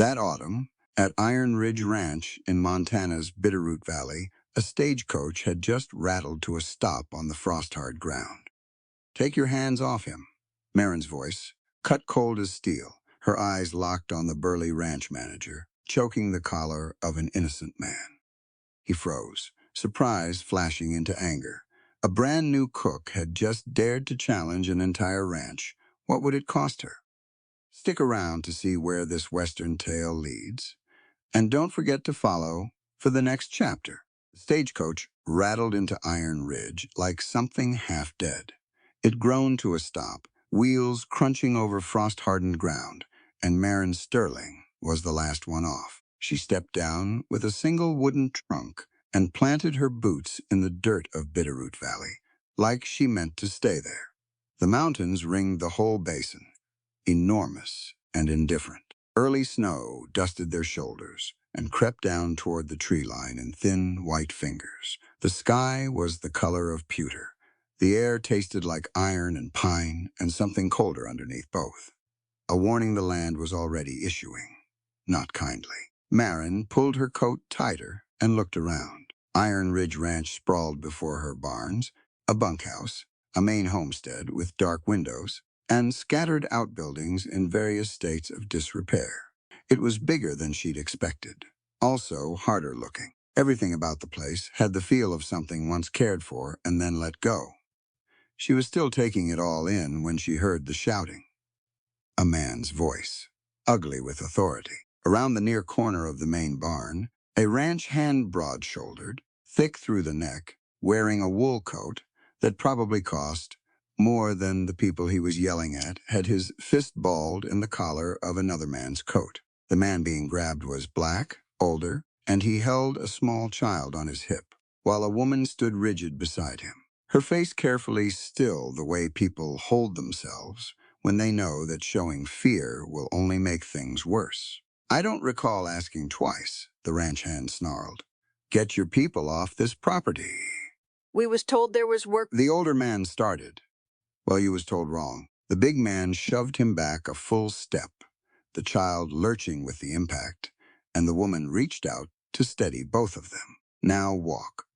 That autumn, at Iron Ridge Ranch in Montana's Bitterroot Valley, a stagecoach had just rattled to a stop on the frost-hard ground. "Take your hands off him." Marin's voice, cut cold as steel, her eyes locked on the burly ranch manager, choking the collar of an innocent man. He froze, surprise flashing into anger. A brand new cook had just dared to challenge an entire ranch. What would it cost her? Stick around to see where this Western tale leads. And don't forget to follow for the next chapter. The stagecoach rattled into Iron Ridge like something half dead. It groaned to a stop, wheels crunching over frost-hardened ground, and Marin Sterling was the last one off. She stepped down with a single wooden trunk and planted her boots in the dirt of Bitterroot Valley, like she meant to stay there. The mountains ringed the whole basin, enormous and indifferent. Early snow dusted their shoulders and crept down toward the tree line in thin, white fingers. The sky was the color of pewter. The air tasted like iron and pine and something colder underneath both. A warning the land was already issuing, not kindly. Marin pulled her coat tighter and looked around. Iron Ridge Ranch sprawled before her barns, a bunkhouse, a main homestead with dark windows, and scattered outbuildings in various states of disrepair. It was bigger than she'd expected, also harder looking. Everything about the place had the feel of something once cared for and then let go. She was still taking it all in when she heard the shouting. A man's voice, ugly with authority. Around the near corner of the main barn, a ranch hand broad-shouldered, thick through the neck, wearing a wool coat that probably cost more than the people he was yelling at, had his fist balled in the collar of another man's coat. The man being grabbed was black, older, and he held a small child on his hip, while a woman stood rigid beside him, her face carefully still the way people hold themselves when they know that showing fear will only make things worse. "I don't recall asking twice," the ranch hand snarled. "Get your people off this property." "We was told there was work." The older man started. "Well, you was told wrong." The big man shoved him back a full step, the child lurching with the impact, and the woman reached out to steady both of them. "Now walk,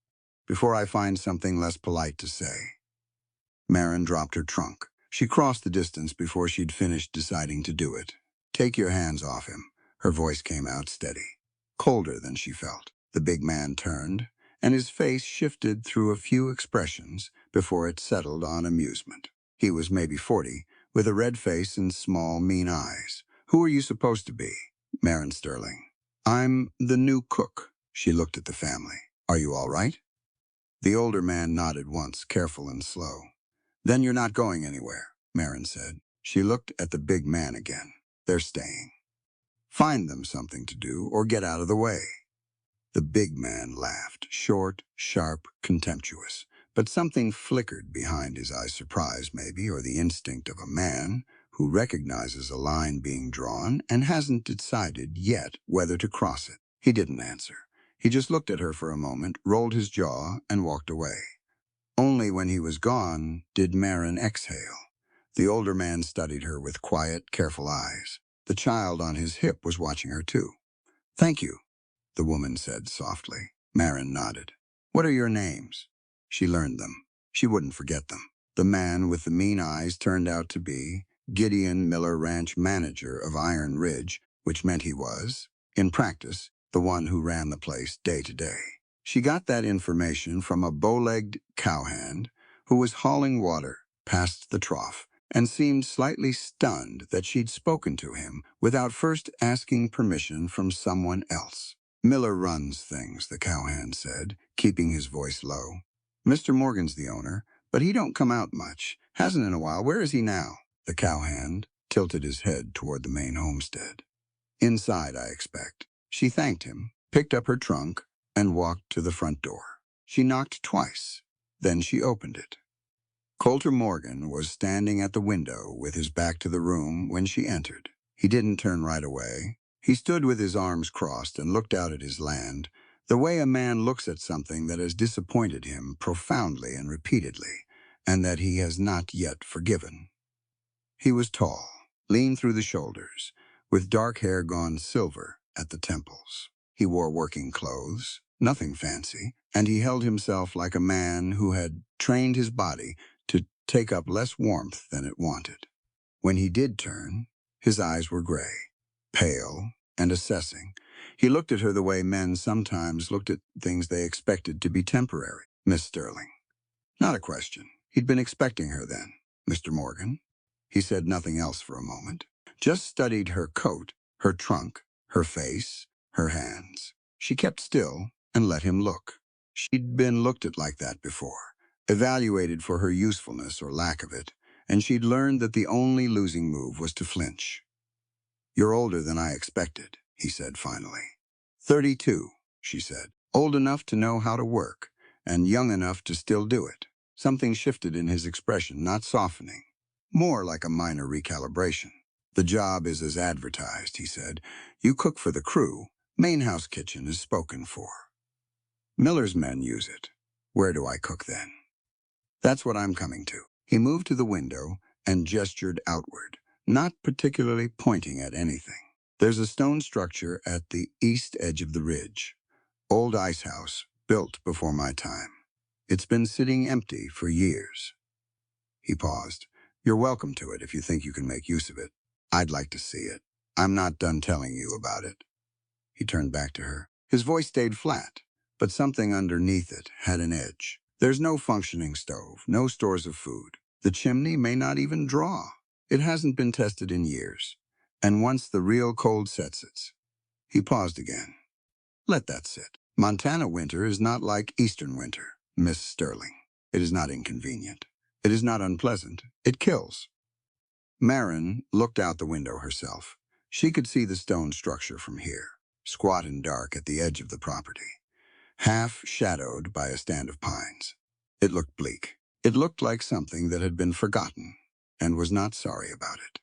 before I find something less polite to say." Marin dropped her trunk. She crossed the distance before she'd finished deciding to do it. "Take your hands off him." Her voice came out steady, colder than she felt. The big man turned, and his face shifted through a few expressions before it settled on amusement. He was maybe 40, with a red face and small, mean eyes. "Who are you supposed to be?" "Marin Sterling." "I'm the new cook." She looked at the family. "Are you all right?" The older man nodded once, careful and slow. "Then you're not going anywhere," Marin said. She looked at the big man again. "They're staying. Find them something to do or get out of the way." The big man laughed, short, sharp, contemptuous. But something flickered behind his eyes, surprise maybe, or the instinct of a man who recognizes a line being drawn and hasn't decided yet whether to cross it. He didn't answer. He just looked at her for a moment, rolled his jaw, and walked away. Only when he was gone did Marin exhale. The older man studied her with quiet, careful eyes. The child on his hip was watching her too. "Thank you," the woman said softly. Marin nodded. "What are your names?" She learned them. She wouldn't forget them. The man with the mean eyes turned out to be Gideon Miller, ranch manager of Iron Ridge, which meant he was, in practice, the one who ran the place day to day. She got that information from a bow-legged cowhand who was hauling water past the trough and seemed slightly stunned that she'd spoken to him without first asking permission from someone else. "Miller runs things," the cowhand said, keeping his voice low. "Mr. Morgan's the owner, but he don't come out much. Hasn't in a while. Where is he now?" The cowhand tilted his head toward the main homestead. "Inside, I expect." She thanked him, picked up her trunk, and walked to the front door. She knocked twice. Then she opened it. Coulter Morgan was standing at the window with his back to the room when she entered. He didn't turn right away. He stood with his arms crossed and looked out at his land, the way a man looks at something that has disappointed him profoundly and repeatedly, and that he has not yet forgiven. He was tall, lean through the shoulders, with dark hair gone silver at the temples. He wore working clothes, nothing fancy, and he held himself like a man who had trained his body to take up less warmth than it wanted. When he did turn, his eyes were gray, pale, and assessing. He looked at her the way men sometimes looked at things they expected to be temporary. Miss Sterling. Not a question. He'd been expecting her then. Mr. Morgan. He said nothing else for a moment. Just studied her coat, her trunk, her face, her hands. She kept still and let him look. She'd been looked at like that before, evaluated for her usefulness or lack of it, and she'd learned that the only losing move was to flinch. "You're older than I expected," he said finally. 32, she said. Old enough to know how to work, and young enough to still do it. Something shifted in his expression, not softening. More like a minor recalibration. "The job is as advertised," he said. "You cook for the crew. Main house kitchen is spoken for. Miller's men use it. Where do I cook then?" "That's what I'm coming to." He moved to the window and gestured outward, not particularly pointing at anything. "There's a stone structure at the east edge of the ridge. Old ice house, built before my time. It's been sitting empty for years." He paused. "You're welcome to it if you think you can make use of it. I'd like to see it. I'm not done telling you about it." He turned back to her. His voice stayed flat, but something underneath it had an edge. "There's no functioning stove, no stores of food. The chimney may not even draw. It hasn't been tested in years. And once the real cold sets it..." He paused again. "Let that sit. Montana winter is not like Eastern winter, Miss Sterling. It is not inconvenient. It is not unpleasant. It kills." Marin looked out the window herself. She could see the stone structure from here, squat and dark at the edge of the property, half shadowed by a stand of pines. It looked bleak. It looked like something that had been forgotten and was not sorry about it.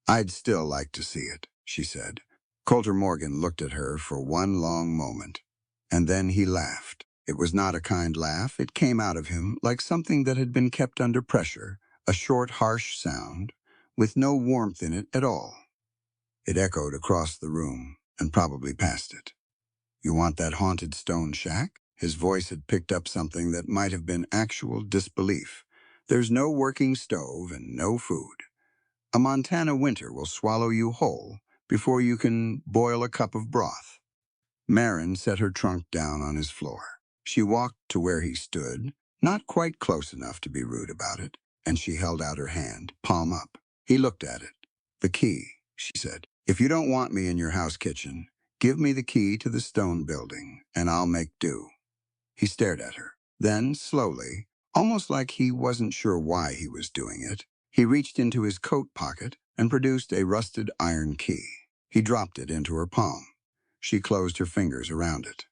"I'd still like to see it," she said. Coulter Morgan looked at her for one long moment, and then he laughed. It was not a kind laugh. It came out of him like something that had been kept under pressure, a short, harsh sound, with no warmth in it at all. It echoed across the room, and probably past it. "You want that haunted stone shack?" His voice had picked up something that might have been actual disbelief. "There's no working stove and no food. A Montana winter will swallow you whole before you can boil a cup of broth." Marin set her trunk down on his floor. She walked to where he stood, not quite close enough to be rude about it, and she held out her hand, palm up. He looked at it. "The key," she said. "If you don't want me in your house kitchen, give me the key to the stone building, and I'll make do." He stared at her. Then, slowly, almost like he wasn't sure why he was doing it, he reached into his coat pocket and produced a rusted iron key. He dropped it into her palm. She closed her fingers around it.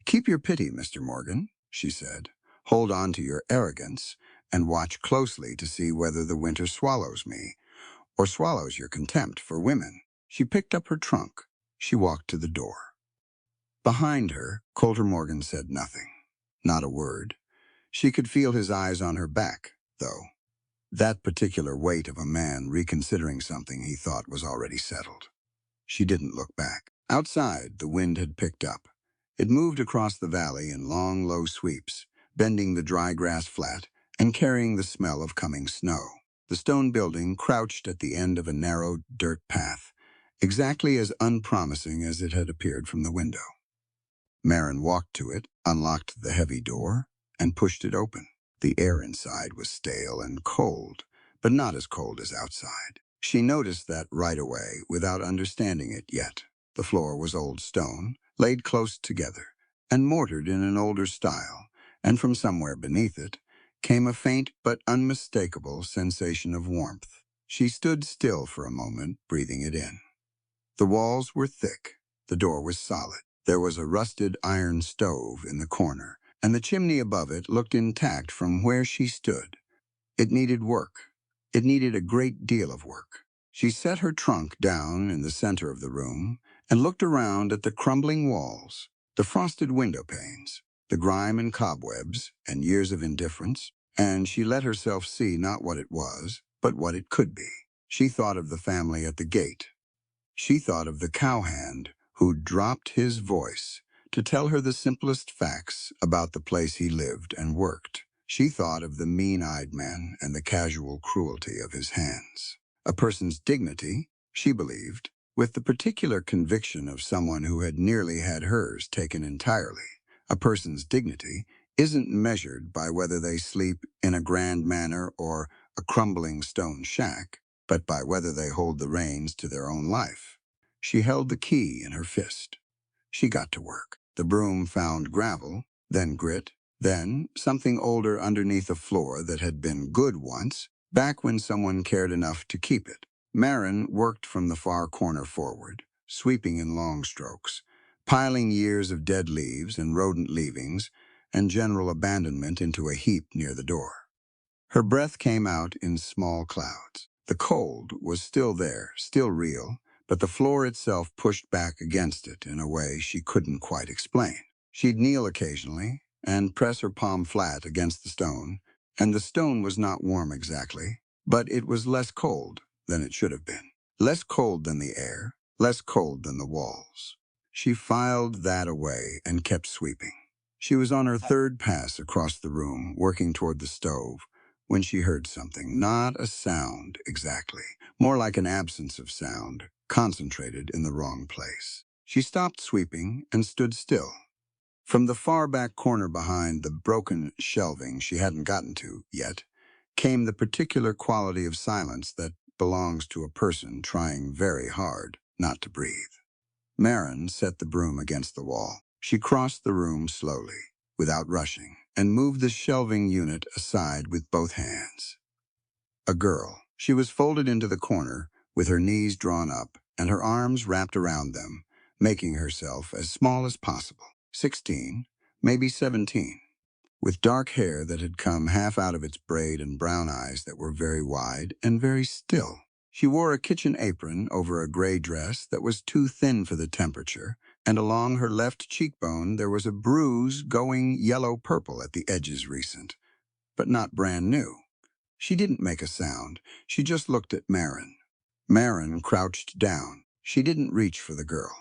"Keep your pity, Mr. Morgan," she said. "Hold on to your arrogance and watch closely to see whether the winter swallows me or swallows your contempt for women." She picked up her trunk. She walked to the door. Behind her, Coulter Morgan said nothing. Not a word. She could feel his eyes on her back, though. That particular weight of a man reconsidering something he thought was already settled. She didn't look back. Outside, the wind had picked up. It moved across the valley in long, low sweeps, bending the dry grass flat and carrying the smell of coming snow. The stone building crouched at the end of a narrow dirt path, exactly as unpromising as it had appeared from the window. Marin walked to it, unlocked the heavy door, and pushed it open. The air inside was stale and cold, but not as cold as outside. She noticed that right away, without understanding it yet. The floor was old stone, laid close together, and mortared in an older style, and from somewhere beneath it came a faint but unmistakable sensation of warmth. She stood still for a moment, breathing it in. The walls were thick. The door was solid. There was a rusted iron stove in the corner, and the chimney above it looked intact from where she stood. It needed work. It needed a great deal of work. She set her trunk down in the center of the room and looked around at the crumbling walls, the frosted window panes, the grime and cobwebs and years of indifference, and she let herself see not what it was, but what it could be. She thought of the family at the gate, She thought of the cowhand who dropped his voice to tell her the simplest facts about the place he lived and worked. She thought of the mean-eyed man and the casual cruelty of his hands. A person's dignity, she believed, with the particular conviction of someone who had nearly had hers taken entirely. A person's dignity isn't measured by whether they sleep in a grand manor or a crumbling stone shack, but by whether they hold the reins to their own life. She held the key in her fist. She got to work. The broom found gravel, then grit, then something older underneath a floor that had been good once, back when someone cared enough to keep it. Marin worked from the far corner forward, sweeping in long strokes, piling years of dead leaves and rodent leavings and general abandonment into a heap near the door. Her breath came out in small clouds. The cold was still there, still real, but the floor itself pushed back against it in a way she couldn't quite explain. She'd kneel occasionally and press her palm flat against the stone, and the stone was not warm exactly, but it was less cold than it should have been. Less cold than the air, less cold than the walls. She filed that away and kept sweeping. She was on her third pass across the room, working toward the stove, when she heard something, not a sound exactly, more like an absence of sound, concentrated in the wrong place. She stopped sweeping and stood still. From the far back corner behind the broken shelving she hadn't gotten to yet, came the particular quality of silence that belongs to a person trying very hard not to breathe. Marin set the broom against the wall. She crossed the room slowly, without rushing, and moved the shelving unit aside with both hands. A girl. She was folded into the corner, with her knees drawn up and her arms wrapped around them, making herself as small as possible. 16, maybe 17, with dark hair that had come half out of its braid and brown eyes that were very wide and very still. She wore a kitchen apron over a gray dress that was too thin for the temperature, and along her left cheekbone there was a bruise going yellow-purple at the edges recent, but not brand new. She didn't make a sound. She just looked at Marin. Marin crouched down. She didn't reach for the girl.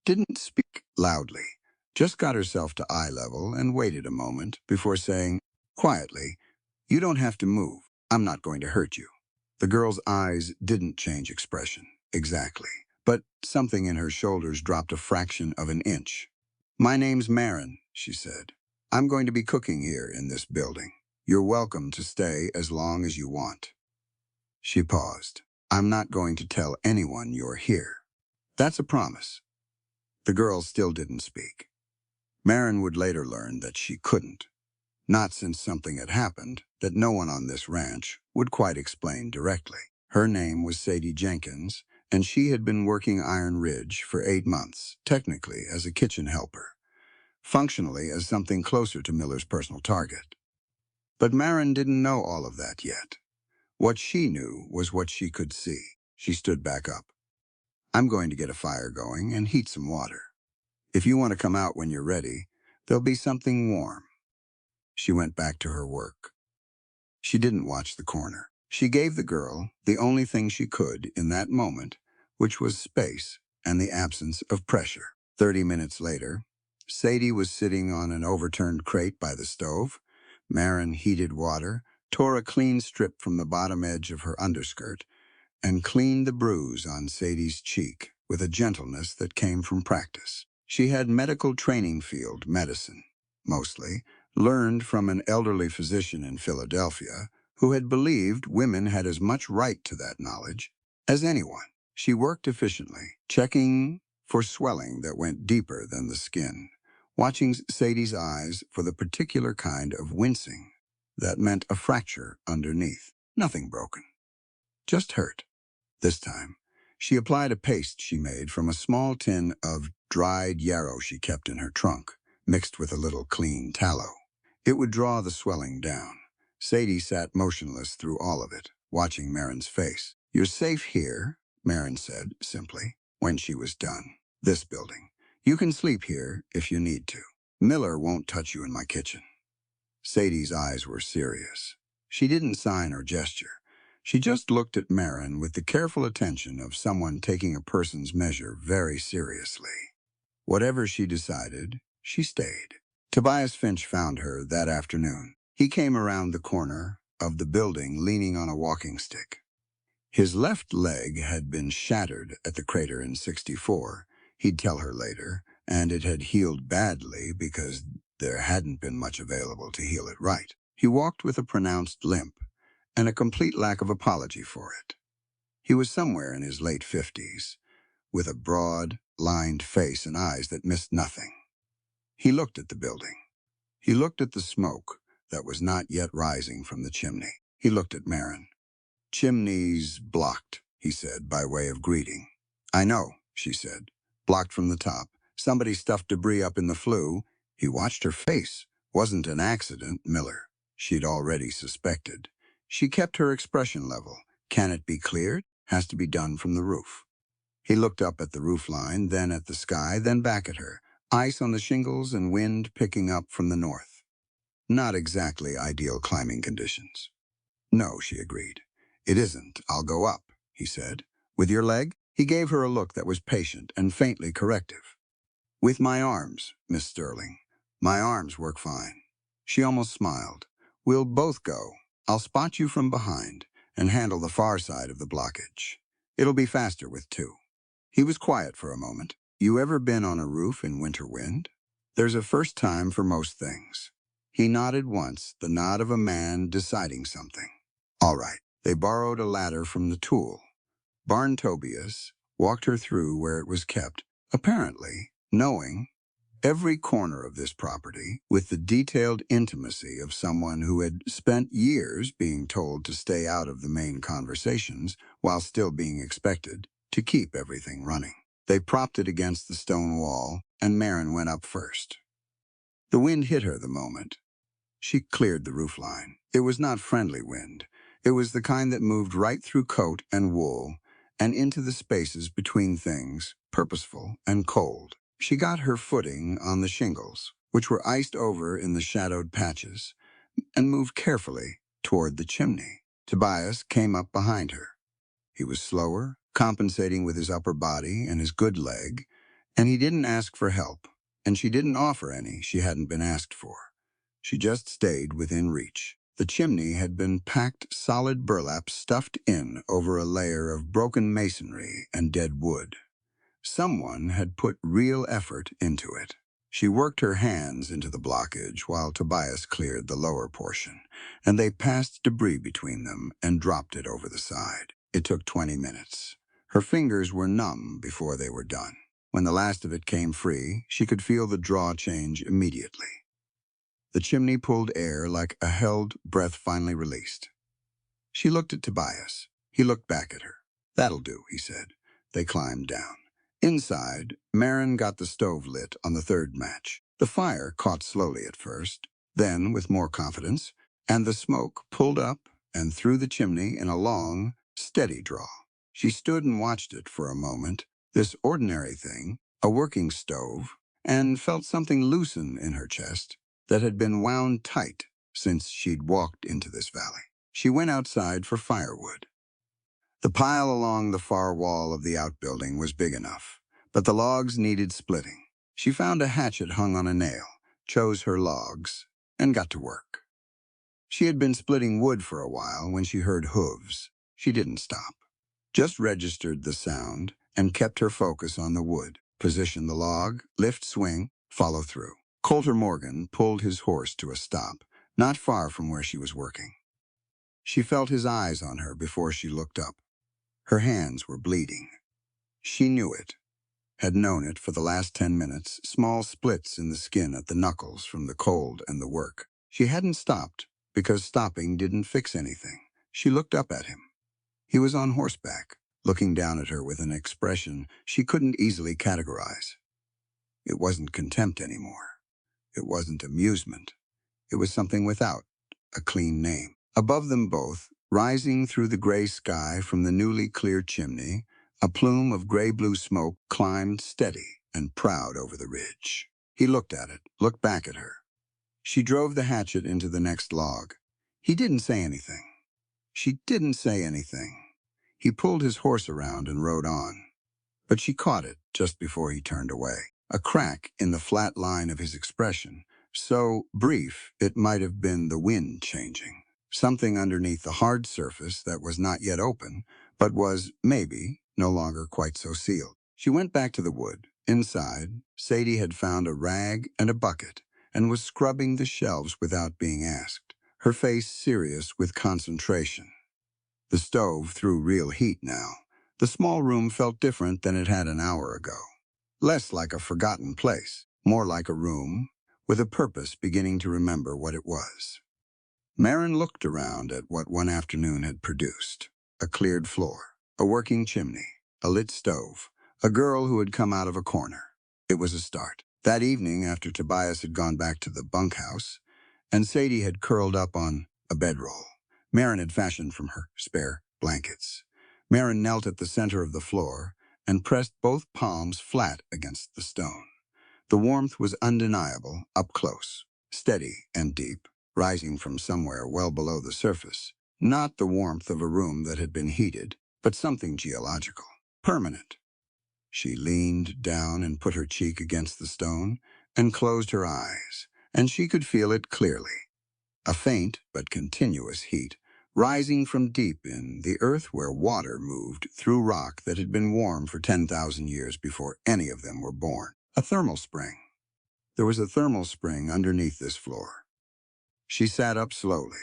Didn't speak loudly. Just got herself to eye level and waited a moment before saying, quietly, "You don't have to move. I'm not going to hurt you." The girl's eyes didn't change expression, exactly, but something in her shoulders dropped a fraction of an inch. "My name's Marin," she said. "I'm going to be cooking here in this building. You're welcome to stay as long as you want." She paused. "I'm not going to tell anyone you're here. That's a promise." The girl still didn't speak. Marin would later learn that she couldn't. Not since something had happened that no one on this ranch would quite explain directly. Her name was Sadie Jenkins, and she had been working Iron Ridge for 8 months, technically as a kitchen helper, functionally as something closer to Miller's personal target. But Marin didn't know all of that yet. What she knew was what she could see. She stood back up. "I'm going to get a fire going and heat some water. If you want to come out when you're ready, there'll be something warm." She went back to her work. She didn't watch the corner. She gave the girl the only thing she could in that moment, which was space and the absence of pressure. 30 minutes later, Sadie was sitting on an overturned crate by the stove. Marin heated water, tore a clean strip from the bottom edge of her underskirt, and cleaned the bruise on Sadie's cheek with a gentleness that came from practice. She had medical training field medicine, mostly, learned from an elderly physician in Philadelphia who had believed women had as much right to that knowledge as anyone. She worked efficiently, checking for swelling that went deeper than the skin, watching Sadie's eyes for the particular kind of wincing that meant a fracture underneath. Nothing broken, just hurt. This time, she applied a paste she made from a small tin of dried yarrow she kept in her trunk, mixed with a little clean tallow. It would draw the swelling down. Sadie sat motionless through all of it, watching Marin's face. "You're safe here," Marin said, simply, when she was done. "This building. You can sleep here if you need to. Miller won't touch you in my kitchen." Sadie's eyes were serious. She didn't sign or gesture, She just looked at Marin with the careful attention of someone taking a person's measure very seriously. Whatever she decided, she stayed. Tobias Finch found her that afternoon. He came around the corner of the building leaning on a walking stick. His left leg had been shattered at the crater in '64, he'd tell her later, and it had healed badly because there hadn't been much available to heal it right. He walked with a pronounced limp and a complete lack of apology for it. He was somewhere in his late 50s, with a broad, lined face and eyes that missed nothing. He looked at the building. He looked at the smoke that was not yet rising from the chimney. He looked at Marin. "Chimney's blocked," he said, by way of greeting. "I know," she said. "Blocked from the top. Somebody stuffed debris up in the flue." He watched her face. "Wasn't an accident, Miller." She'd already suspected. She kept her expression level. "Can it be cleared? Has to be done from the roof." He looked up at the roofline, then at the sky, then back at her. Ice on the shingles and wind picking up from the north. Not exactly ideal climbing conditions. "No," she agreed. "It isn't. I'll go up," he said. "With your leg?" He gave her a look that was patient and faintly corrective. "With my arms, Miss Sterling. My arms work fine." She almost smiled. "We'll both go. I'll spot you from behind and handle the far side of the blockage. It'll be faster with two." He was quiet for a moment. "You ever been on a roof in winter wind?" "There's a first time for most things." He nodded once, the nod of a man deciding something. "All right." They borrowed a ladder from the tool. Barn Tobias walked her through where it was kept, apparently knowing every corner of this property with the detailed intimacy of someone who had spent years being told to stay out of the main conversations while still being expected to keep everything running. They propped it against the stone wall, and Marin went up first. The wind hit her the moment. She cleared the roofline. It was not friendly wind. It was the kind that moved right through coat and wool and into the spaces between things, purposeful and cold. She got her footing on the shingles, which were iced over in the shadowed patches, and moved carefully toward the chimney. Tobias came up behind her. He was slower, compensating with his upper body and his good leg, and he didn't ask for help, and she didn't offer any she hadn't been asked for. She just stayed within reach. The chimney had been packed solid burlap stuffed in over a layer of broken masonry and dead wood. Someone had put real effort into it. She worked her hands into the blockage while Tobias cleared the lower portion, and they passed debris between them and dropped it over the side. It took 20 minutes. Her fingers were numb before they were done. When the last of it came free, she could feel the draw change immediately. The chimney pulled air like a held breath finally released. She looked at Tobias. He looked back at her. "That'll do," he said. They climbed down. Inside, Marin got the stove lit on the third match. The fire caught slowly at first, then with more confidence, and the smoke pulled up and through the chimney in a long, steady draw. She stood and watched it for a moment, this ordinary thing, a working stove, and felt something loosen in her chest that had been wound tight since she'd walked into this valley. She went outside for firewood. The pile along the far wall of the outbuilding was big enough, but the logs needed splitting. She found a hatchet hung on a nail, chose her logs, and got to work. She had been splitting wood for a while when she heard hooves. She didn't stop, just registered the sound and kept her focus on the wood. Position the log, lift, swing, follow through. Coulter Morgan pulled his horse to a stop, not far from where she was working. She felt his eyes on her before she looked up. Her hands were bleeding. She knew it, had known it for the last 10 minutes, small splits in the skin at the knuckles from the cold and the work. She hadn't stopped because stopping didn't fix anything. She looked up at him. He was on horseback, looking down at her with an expression she couldn't easily categorize. It wasn't contempt anymore. It wasn't amusement. It was something without a clean name. Above them both, rising through the gray sky from the newly cleared chimney, a plume of gray-blue smoke climbed steady and proud over the ridge. He looked at it, looked back at her. She drove the hatchet into the next log. He didn't say anything. She didn't say anything. He pulled his horse around and rode on, but she caught it just before he turned away. A crack in the flat line of his expression, so brief it might have been the wind changing. Something underneath the hard surface that was not yet open, but was, maybe, no longer quite so sealed. She went back to the wood. Inside, Sadie had found a rag and a bucket and was scrubbing the shelves without being asked, her face serious with concentration. The stove threw real heat now. The small room felt different than it had an hour ago. Less like a forgotten place, more like a room with a purpose beginning to remember what it was. Marin looked around at what one afternoon had produced. A cleared floor, a working chimney, a lit stove, a girl who had come out of a corner. It was a start. That evening, after Tobias had gone back to the bunkhouse, and Sadie had curled up on a bedroll Marin had fashioned from her spare blankets. Marin knelt at the center of the floor and pressed both palms flat against the stone. The warmth was undeniable, up close, steady and deep, rising from somewhere well below the surface. Not the warmth of a room that had been heated, but something geological, permanent. She leaned down and put her cheek against the stone and closed her eyes, and she could feel it clearly. A faint but continuous heat, rising from deep in the earth where water moved through rock that had been warm for 10,000 years before any of them were born. A thermal spring. There was a thermal spring underneath this floor. She sat up slowly.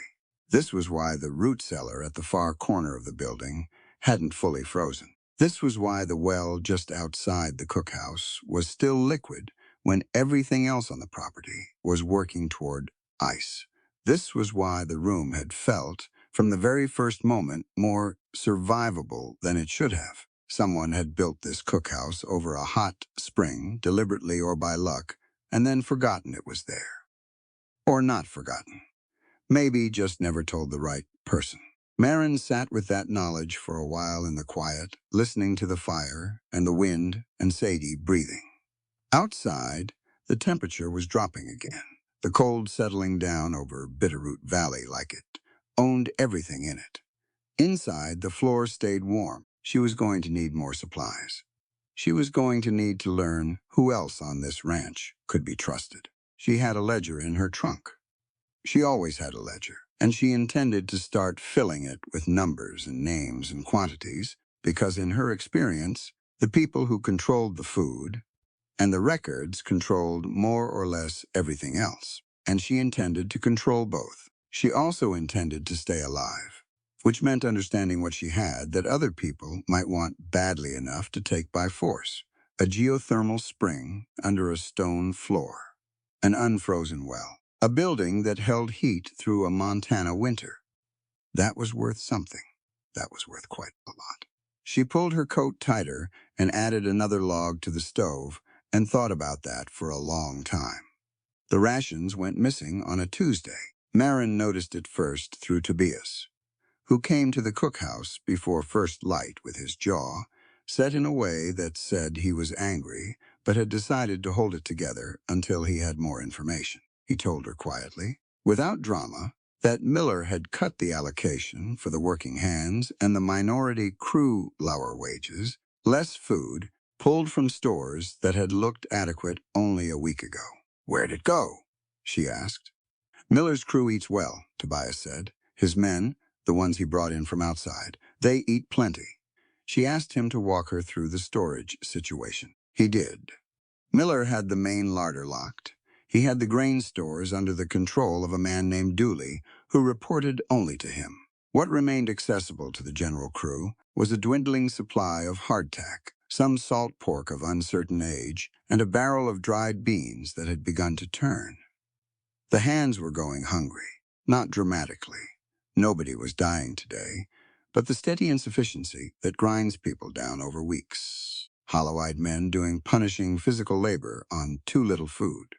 This was why the root cellar at the far corner of the building hadn't fully frozen. This was why the well just outside the cookhouse was still liquid when everything else on the property was working toward ice. This was why the room had felt, from the very first moment, more survivable than it should have. Someone had built this cookhouse over a hot spring, deliberately or by luck, and then forgotten it was there. Or not forgotten. Maybe just never told the right person. Marin sat with that knowledge for a while in the quiet, listening to the fire and the wind and Sadie breathing. Outside, the temperature was dropping again, the cold settling down over Bitterroot Valley like it owned everything in it. Inside, the floor stayed warm. She was going to need more supplies. She was going to need to learn who else on this ranch could be trusted. She had a ledger in her trunk. She always had a ledger, and she intended to start filling it with numbers and names and quantities, because in her experience, the people who controlled the food and the records controlled more or less everything else, and she intended to control both. She also intended to stay alive, which meant understanding what she had that other people might want badly enough to take by force. A geothermal spring under a stone floor, an unfrozen well, a building that held heat through a Montana winter. That was worth something. That was worth quite a lot. She pulled her coat tighter and added another log to the stove and thought about that for a long time. The rations went missing on a Tuesday. Marin noticed it first through Tobias, who came to the cookhouse before first light with his jaw set in a way that said he was angry, but had decided to hold it together until he had more information. He told her quietly, without drama, that Miller had cut the allocation for the working hands and the minority crew lower wages, less food, pulled from stores that had looked adequate only a week ago. Where'd it go? She asked. Miller's crew eats well, Tobias said. His men, the ones he brought in from outside, they eat plenty. She asked him to walk her through the storage situation. He did. Miller had the main larder locked. He had the grain stores under the control of a man named Dooley, who reported only to him. What remained accessible to the general crew was a dwindling supply of hardtack, some salt pork of uncertain age, and a barrel of dried beans that had begun to turn. The hands were going hungry, not dramatically. Nobody was dying today, but the steady insufficiency that grinds people down over weeks. Hollow-eyed men doing punishing physical labor on too little food.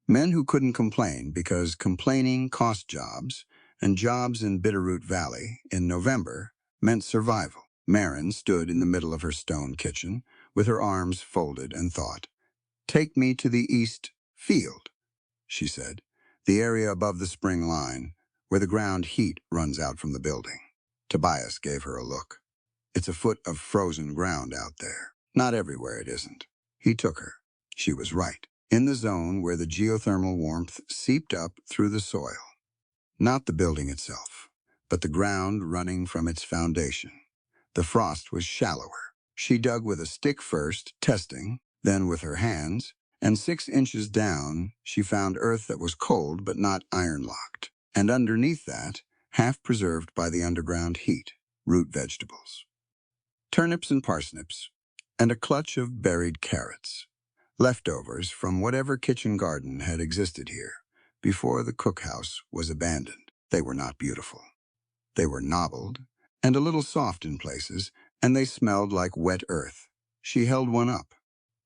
Men who couldn't complain because complaining cost jobs, and jobs in Bitterroot Valley in November meant survival. Marin stood in the middle of her stone kitchen with her arms folded and thought. "Take me to the east field," she said, the area above the spring line, where the ground heat runs out from the building. Tobias gave her a look. It's a foot of frozen ground out there. Not everywhere it isn't. He took her. She was right. In the zone where the geothermal warmth seeped up through the soil. Not the building itself, but the ground running from its foundation. The frost was shallower. She dug with a stick first, testing, then with her hands, and 6 inches down, she found earth that was cold but not iron-locked. And underneath that, half preserved by the underground heat, root vegetables. Turnips and parsnips, and a clutch of buried carrots. Leftovers from whatever kitchen garden had existed here before the cookhouse was abandoned. They were not beautiful. They were knobbled and a little soft in places, and they smelled like wet earth. She held one up.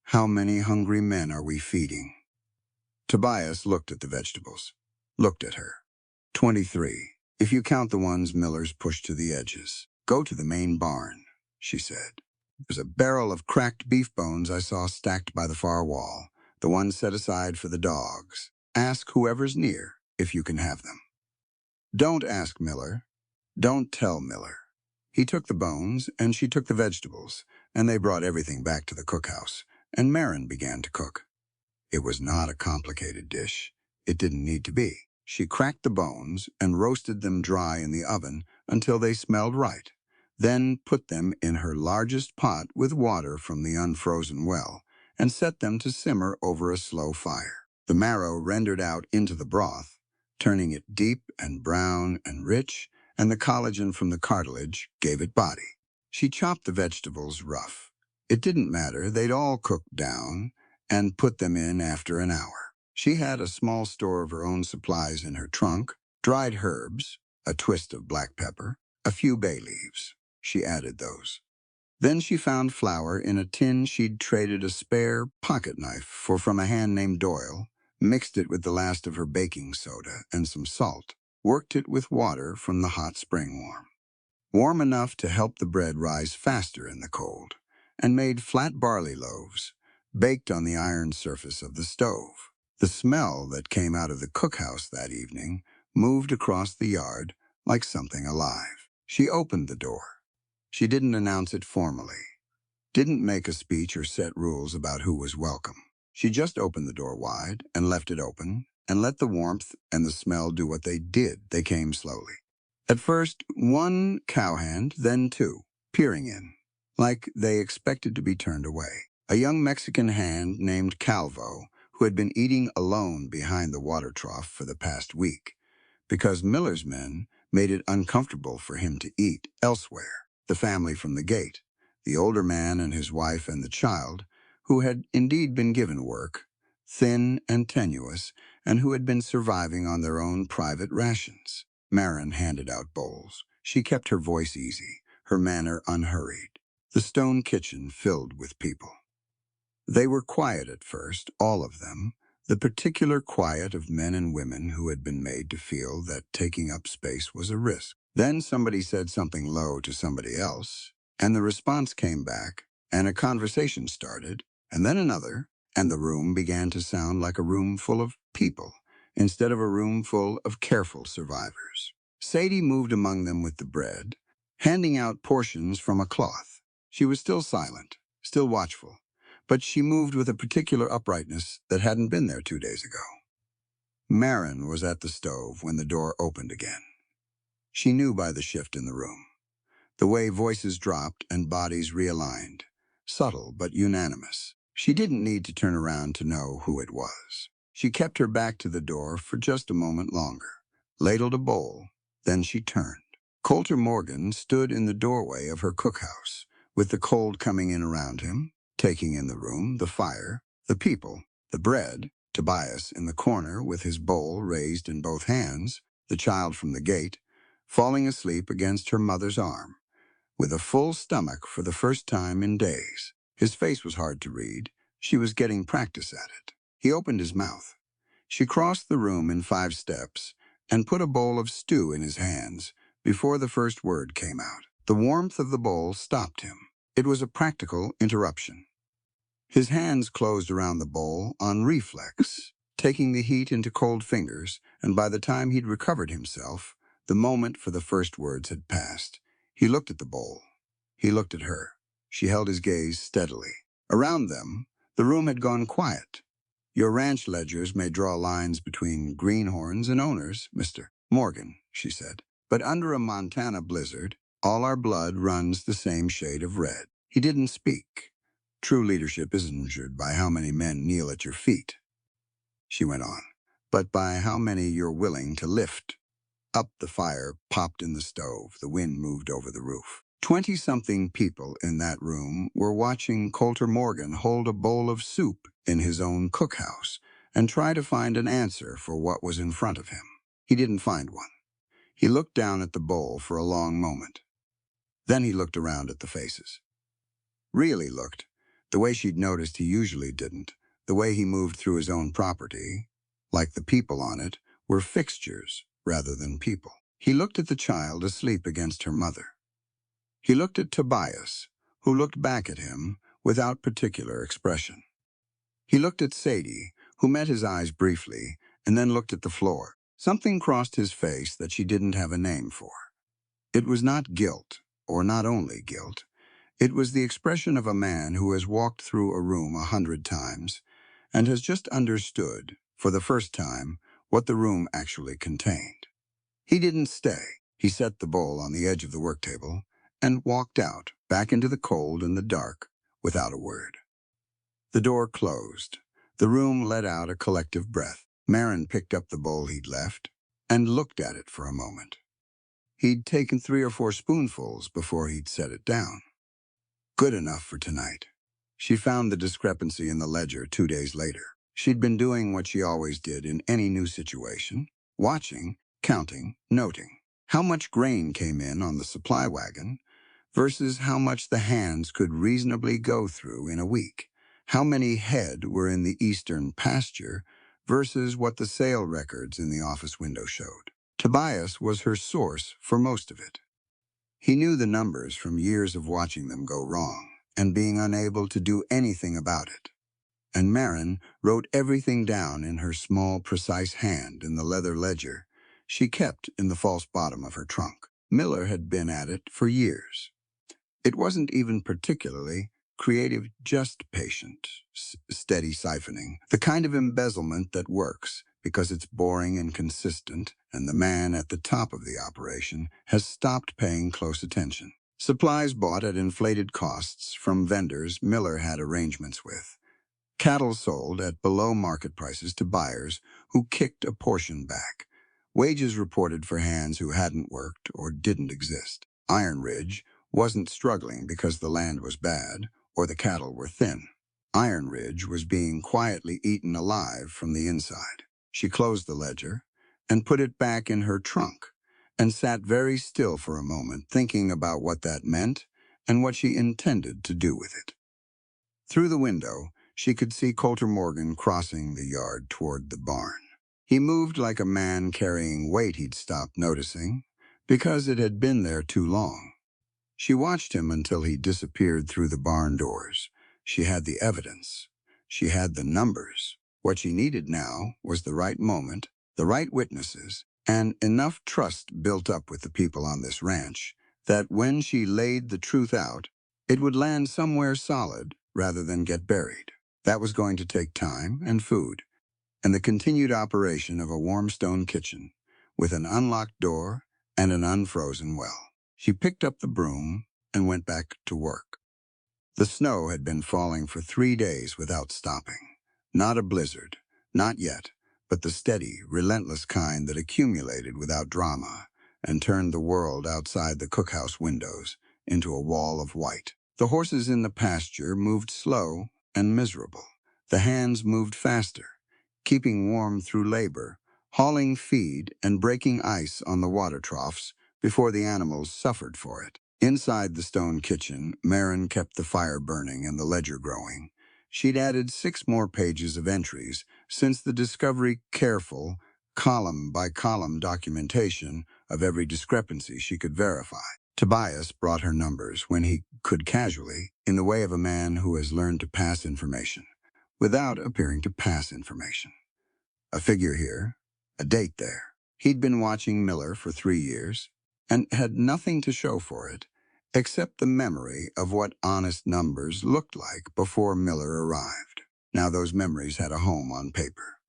How many hungry men are we feeding? Tobias looked at the vegetables, looked at her. 23, if you count the ones Miller's pushed to the edges. Go to the main barn, she said. There's a barrel of cracked beef bones I saw stacked by the far wall, the ones set aside for the dogs. Ask whoever's near if you can have them. Don't ask Miller. Don't tell Miller. He took the bones, and she took the vegetables, and they brought everything back to the cookhouse, and Marin began to cook. It was not a complicated dish. It didn't need to be. She cracked the bones and roasted them dry in the oven until they smelled right, then put them in her largest pot with water from the unfrozen well and set them to simmer over a slow fire. The marrow rendered out into the broth, turning it deep and brown and rich, and the collagen from the cartilage gave it body. She chopped the vegetables rough. It didn't matter, they'd all cook down, and put them in after an hour. She had a small store of her own supplies in her trunk, dried herbs, a twist of black pepper, a few bay leaves. She added those. Then she found flour in a tin she'd traded a spare pocket knife for from a hand named Doyle, mixed it with the last of her baking soda and some salt, worked it with water from the hot spring warm enough to help the bread rise faster in the cold, and made flat barley loaves, baked on the iron surface of the stove. The smell that came out of the cookhouse that evening moved across the yard like something alive. She opened the door. She didn't announce it formally, didn't make a speech or set rules about who was welcome. She just opened the door wide and left it open and let the warmth and the smell do what they did. They came slowly. At first, one cowhand, then two, peering in, like they expected to be turned away. A young Mexican hand named Calvo, who had been eating alone behind the water trough for the past week, because Miller's men made it uncomfortable for him to eat elsewhere. The family from the gate, the older man and his wife and the child, who had indeed been given work, thin and tenuous, and who had been surviving on their own private rations. Marin handed out bowls. She kept her voice easy, her manner unhurried. The stone kitchen filled with people. They were quiet at first, all of them, the particular quiet of men and women who had been made to feel that taking up space was a risk. Then somebody said something low to somebody else, and the response came back, and a conversation started, and then another, and the room began to sound like a room full of people, instead of a room full of careful survivors. Sadie moved among them with the bread, handing out portions from a cloth. She was still silent, still watchful, but she moved with a particular uprightness that hadn't been there 2 days ago. Marin was at the stove when the door opened again. She knew by the shift in the room, the way voices dropped and bodies realigned, subtle but unanimous. She didn't need to turn around to know who it was. She kept her back to the door for just a moment longer, ladled a bowl, then she turned. Coulter Morgan stood in the doorway of her cookhouse, with the cold coming in around him, taking in the room, the fire, the people, the bread, Tobias in the corner with his bowl raised in both hands, the child from the gate, falling asleep against her mother's arm, with a full stomach for the first time in days. His face was hard to read. She was getting practice at it. He opened his mouth. She crossed the room in 5 steps and put a bowl of stew in his hands before the first word came out. The warmth of the bowl stopped him. It was a practical interruption. His hands closed around the bowl on reflex, taking the heat into cold fingers, and by the time he'd recovered himself, the moment for the first words had passed. He looked at the bowl. He looked at her. She held his gaze steadily. Around them, the room had gone quiet. Your ranch ledgers may draw lines between greenhorns and owners, Mr. Morgan, she said. But under a Montana blizzard, all our blood runs the same shade of red. He didn't speak. True leadership isn't measured by how many men kneel at your feet, she went on, but by how many you're willing to lift. Up the fire popped in the stove. The wind moved over the roof. 20-something people in that room were watching Coulter Morgan hold a bowl of soup in his own cookhouse and try to find an answer for what was in front of him. He didn't find one. He looked down at the bowl for a long moment. Then he looked around at the faces. Really looked, the way she'd noticed he usually didn't, the way he moved through his own property, like the people on it were fixtures rather than people. He looked at the child asleep against her mother. He looked at Tobias, who looked back at him without particular expression. He looked at Sadie, who met his eyes briefly, and then looked at the floor. Something crossed his face that she didn't have a name for. It was not guilt, or not only guilt. It was the expression of a man who has walked through a room 100 times and has just understood, for the first time, what the room actually contained. He didn't stay. He set the bowl on the edge of the work table and walked out, back into the cold and the dark, without a word. The door closed. The room let out a collective breath. Marin picked up the bowl he'd left and looked at it for a moment. He'd taken 3 or 4 spoonfuls before he'd set it down. Good enough for tonight. She found the discrepancy in the ledger 2 days later. She'd been doing what she always did in any new situation, watching, counting, noting. How much grain came in on the supply wagon versus how much the hands could reasonably go through in a week. How many head were in the eastern pasture versus what the sale records in the office window showed. Tobias was her source for most of it. He knew the numbers from years of watching them go wrong and being unable to do anything about it. And Marin wrote everything down in her small, precise hand in the leather ledger she kept in the false bottom of her trunk. Miller had been at it for years. It wasn't even particularly creative, just patient, steady siphoning, the kind of embezzlement that works because it's boring and consistent, and the man at the top of the operation has stopped paying close attention. Supplies bought at inflated costs from vendors Miller had arrangements with. Cattle sold at below market prices to buyers who kicked a portion back. Wages reported for hands who hadn't worked or didn't exist. Iron Ridge wasn't struggling because the land was bad or the cattle were thin. Iron Ridge was being quietly eaten alive from the inside. She closed the ledger and put it back in her trunk and sat very still for a moment, thinking about what that meant and what she intended to do with it. Through the window, she could see Coulter Morgan crossing the yard toward the barn. He moved like a man carrying weight he'd stopped noticing because it had been there too long. She watched him until he disappeared through the barn doors. She had the evidence. She had the numbers. What she needed now was the right moment, the right witnesses, and enough trust built up with the people on this ranch that when she laid the truth out, it would land somewhere solid rather than get buried. That was going to take time and food, and the continued operation of a warm stone kitchen with an unlocked door and an unfrozen well. She picked up the broom and went back to work. The snow had been falling for 3 days without stopping. Not a blizzard, not yet, but the steady, relentless kind that accumulated without drama and turned the world outside the cookhouse windows into a wall of white. The horses in the pasture moved slow and miserable. The hands moved faster, keeping warm through labor, hauling feed and breaking ice on the water troughs before the animals suffered for it. Inside the stone kitchen, Marin kept the fire burning and the ledger growing. She'd added 6 more pages of entries since the discovery, careful, column-by-column documentation of every discrepancy she could verify. Tobias brought her numbers when he could casually, in the way of a man who has learned to pass information, without appearing to pass information. A figure here, a date there. He'd been watching Miller for 3 years. and had nothing to show for it except the memory of what honest numbers looked like before Miller arrived. Now those memories had a home on paper.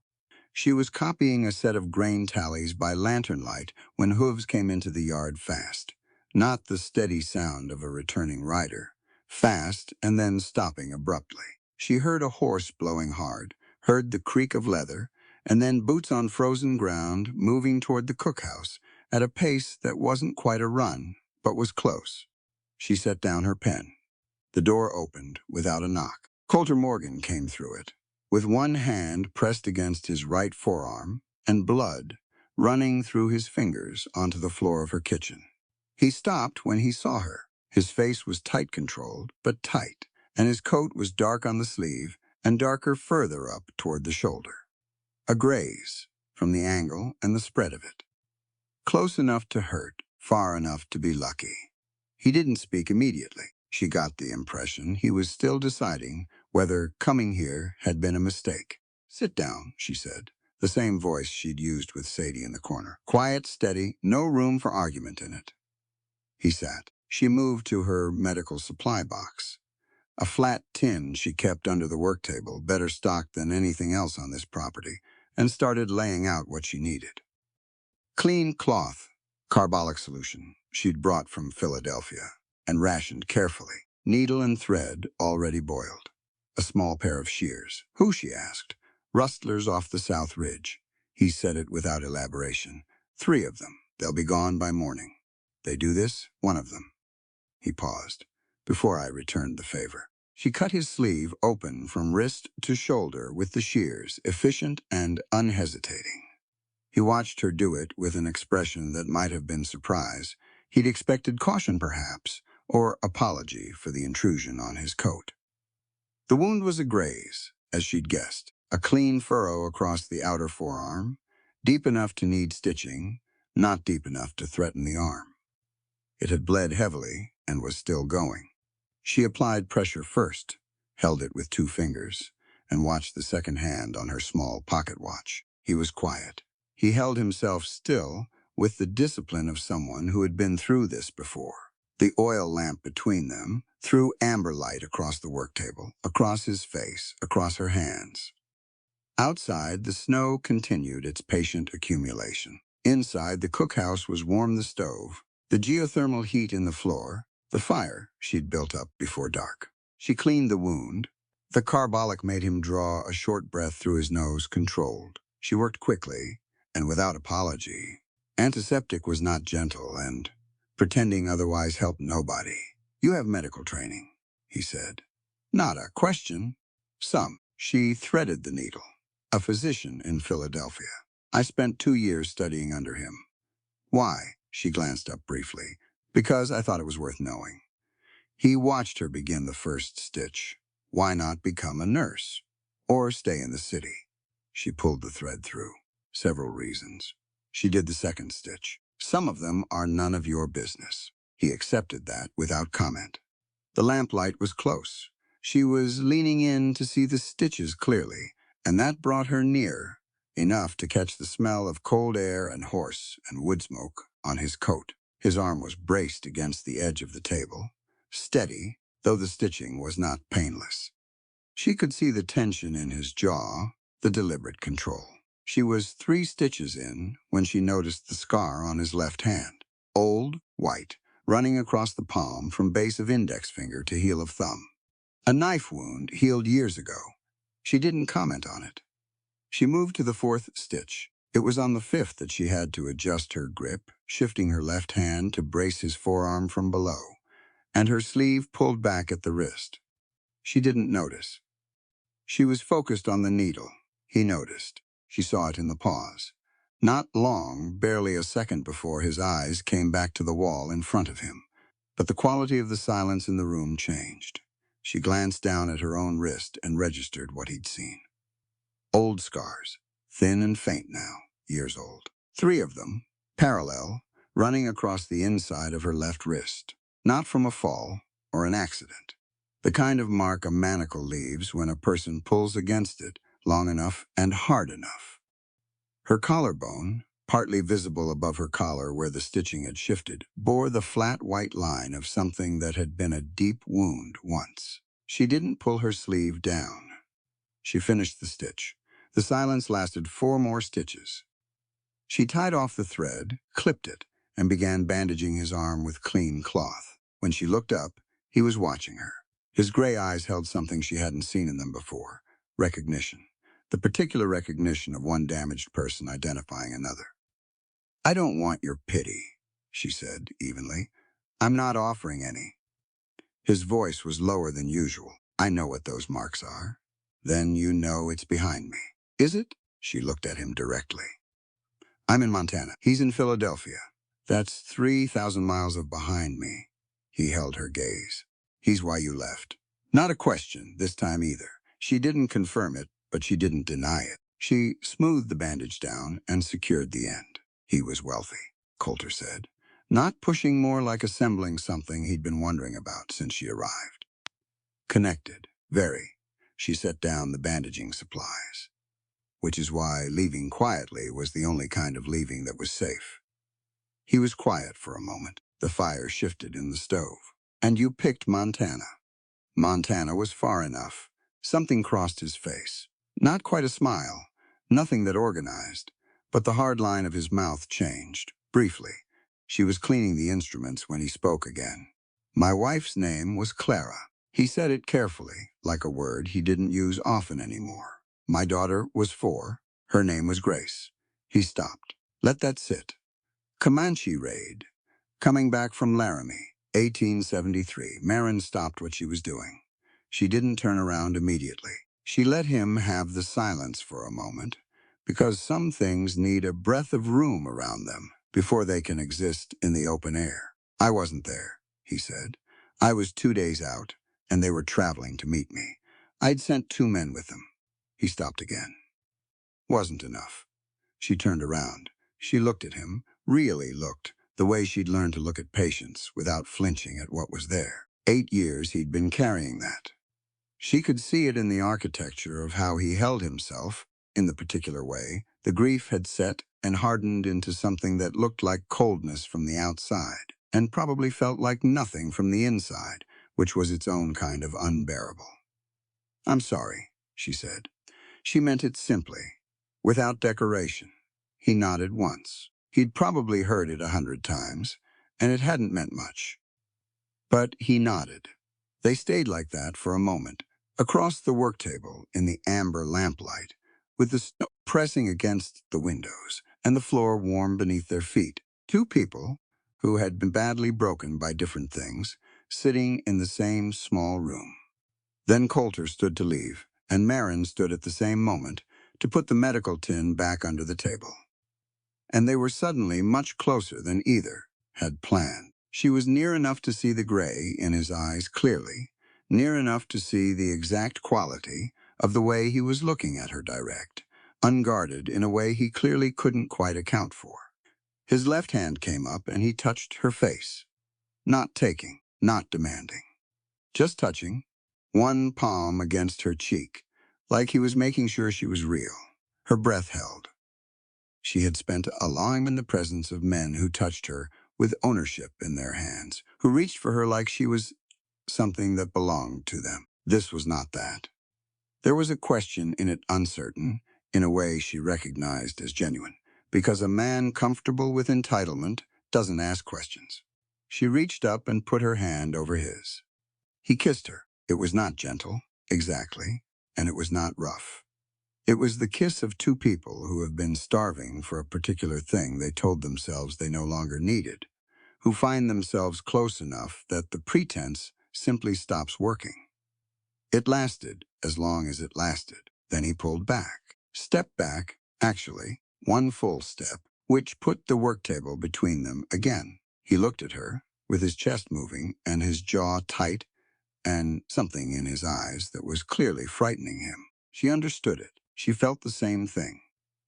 She was copying a set of grain tallies by lantern light when hooves came into the yard fast, not the steady sound of a returning rider, fast and then stopping abruptly. She heard a horse blowing hard, heard the creak of leather, and then boots on frozen ground moving toward the cookhouse at a pace that wasn't quite a run, but was close. She set down her pen. The door opened without a knock. Coulter Morgan came through it, with one hand pressed against his right forearm and blood running through his fingers onto the floor of her kitchen. He stopped when he saw her. His face was tight controlled, but tight, and his coat was dark on the sleeve and darker further up toward the shoulder. A graze from the angle and the spread of it. Close enough to hurt, far enough to be lucky. He didn't speak immediately. She got the impression he was still deciding whether coming here had been a mistake. "Sit down," she said, the same voice she'd used with Sadie in the corner. Quiet, steady, no room for argument in it. He sat. She moved to her medical supply box, a flat tin she kept under the work table, better stocked than anything else on this property, and started laying out what she needed. Clean cloth, carbolic solution she'd brought from Philadelphia and rationed carefully. Needle and thread already boiled. A small pair of shears. Who, she asked. Rustlers off the South Ridge. He said it without elaboration. 3 of them. They'll be gone by morning. They do this? One of them. He paused. Before I returned the favor. She cut his sleeve open from wrist to shoulder with the shears, efficient and unhesitating. He watched her do it with an expression that might have been surprise. He'd expected caution, perhaps, or apology for the intrusion on his coat. The wound was a graze, as she'd guessed, a clean furrow across the outer forearm, deep enough to need stitching, not deep enough to threaten the arm. It had bled heavily and was still going. She applied pressure first, held it with 2 fingers, and watched the second hand on her small pocket watch. He was quiet. He held himself still with the discipline of someone who had been through this before. The oil lamp between them threw amber light across the work table, across his face, across her hands. Outside, the snow continued its patient accumulation. Inside, the cookhouse was warm, the stove, the geothermal heat in the floor, the fire she'd built up before dark. She cleaned the wound. The carbolic made him draw a short breath through his nose, controlled. She worked quickly and without apology. Antiseptic was not gentle, and pretending otherwise helped nobody. "You have medical training," he said. "Not a question." "Some." She threaded the needle. "A physician in Philadelphia. I spent 2 years studying under him." "Why?" She glanced up briefly. "Because I thought it was worth knowing." He watched her begin the first stitch. Why not become a nurse? Or stay in the city? She pulled the thread through. Several reasons. She did the second stitch. "Some of them are none of your business." He accepted that without comment. The lamplight was close. She was leaning in to see the stitches clearly, and that brought her near, enough to catch the smell of cold air and horse and wood smoke on his coat. His arm was braced against the edge of the table, steady, though the stitching was not painless. She could see the tension in his jaw, the deliberate control. She was 3 stitches in when she noticed the scar on his left hand. Old, white, running across the palm from base of index finger to heel of thumb. A knife wound healed years ago. She didn't comment on it. She moved to the 4th stitch. It was on the 5th that she had to adjust her grip, shifting her left hand to brace his forearm from below, and her sleeve pulled back at the wrist. She didn't notice. She was focused on the needle. He noticed. She saw it in the pause. Not long, barely a second before his eyes came back to the wall in front of him. But the quality of the silence in the room changed. She glanced down at her own wrist and registered what he'd seen. Old scars, thin and faint now, years old. 3 of them, parallel, running across the inside of her left wrist. Not from a fall or an accident. The kind of mark a manacle leaves when a person pulls against it long enough and hard enough. Her collarbone, partly visible above her collar where the stitching had shifted, bore the flat white line of something that had been a deep wound once. She didn't pull her sleeve down. She finished the stitch. The silence lasted 4 more stitches. She tied off the thread, clipped it, and began bandaging his arm with clean cloth. When she looked up, he was watching her. His gray eyes held something she hadn't seen in them before: recognition. The particular recognition of one damaged person identifying another. "I don't want your pity," she said evenly. "I'm not offering any." His voice was lower than usual. "I know what those marks are." "Then you know it's behind me." "Is it?" She looked at him directly. "I'm in Montana. He's in Philadelphia. That's 3,000 miles of behind me." He held her gaze. "He's why you left." Not a question, this time either. She didn't confirm it, but she didn't deny it. She smoothed the bandage down and secured the end. "He was wealthy," Coulter said, not pushing, more like assembling something he'd been wondering about since she arrived. "Connected. Very." She set down the bandaging supplies. "Which is why leaving quietly was the only kind of leaving that was safe." He was quiet for a moment. The fire shifted in the stove. "And you picked Montana." Montana was far enough. Something crossed his face. Not quite a smile, nothing that organized, but the hard line of his mouth changed, briefly. She was cleaning the instruments when he spoke again. "My wife's name was Clara." He said it carefully, like a word he didn't use often anymore. "My daughter was 4. Her name was Grace." He stopped. "Let that sit." "Comanche raid. Coming back from Laramie, 1873. Marin stopped what she was doing. She didn't turn around immediately. She let him have the silence for a moment, because some things need a breath of room around them before they can exist in the open air. "I wasn't there," he said. "I was 2 days out, and they were traveling to meet me. I'd sent 2 men with them." He stopped again. "Wasn't enough." She turned around. She looked at him, really looked, the way she'd learned to look at patients without flinching at what was there. 8 years he'd been carrying that. She could see it in the architecture of how he held himself, in the particular way. The grief had set and hardened into something that looked like coldness from the outside, and probably felt like nothing from the inside, which was its own kind of unbearable. "I'm sorry," she said. She meant it simply, without decoration. He nodded once. He'd probably heard it 100 times, and it hadn't meant much. But he nodded. They stayed like that for a moment, across the work table in the amber lamplight, with the snow pressing against the windows and the floor warm beneath their feet. 2 people, who had been badly broken by different things, sitting in the same small room. Then Coulter stood to leave, and Marin stood at the same moment to put the medical tin back under the table. And they were suddenly much closer than either had planned. She was near enough to see the gray in his eyes clearly, near enough to see the exact quality of the way he was looking at her direct, unguarded in a way he clearly couldn't quite account for. His left hand came up and he touched her face. Not taking, not demanding. Just touching, one palm against her cheek, like he was making sure she was real. Her breath held. She had spent a long time in the presence of men who touched her with ownership in their hands, who reached for her like she was something that belonged to them. This was not that. There was a question in it, uncertain, in a way she recognized as genuine, because a man comfortable with entitlement doesn't ask questions. She reached up and put her hand over his. He kissed her. It was not gentle, exactly, and it was not rough. It was the kiss of 2 people who have been starving for a particular thing they told themselves they no longer needed, who find themselves close enough that the pretense simply stops working. It lasted as long as it lasted. Then he pulled back. Stepped back, actually, 1 full step, which put the work table between them again. He looked at her, with his chest moving and his jaw tight, and something in his eyes that was clearly frightening him. She understood it. She felt the same thing.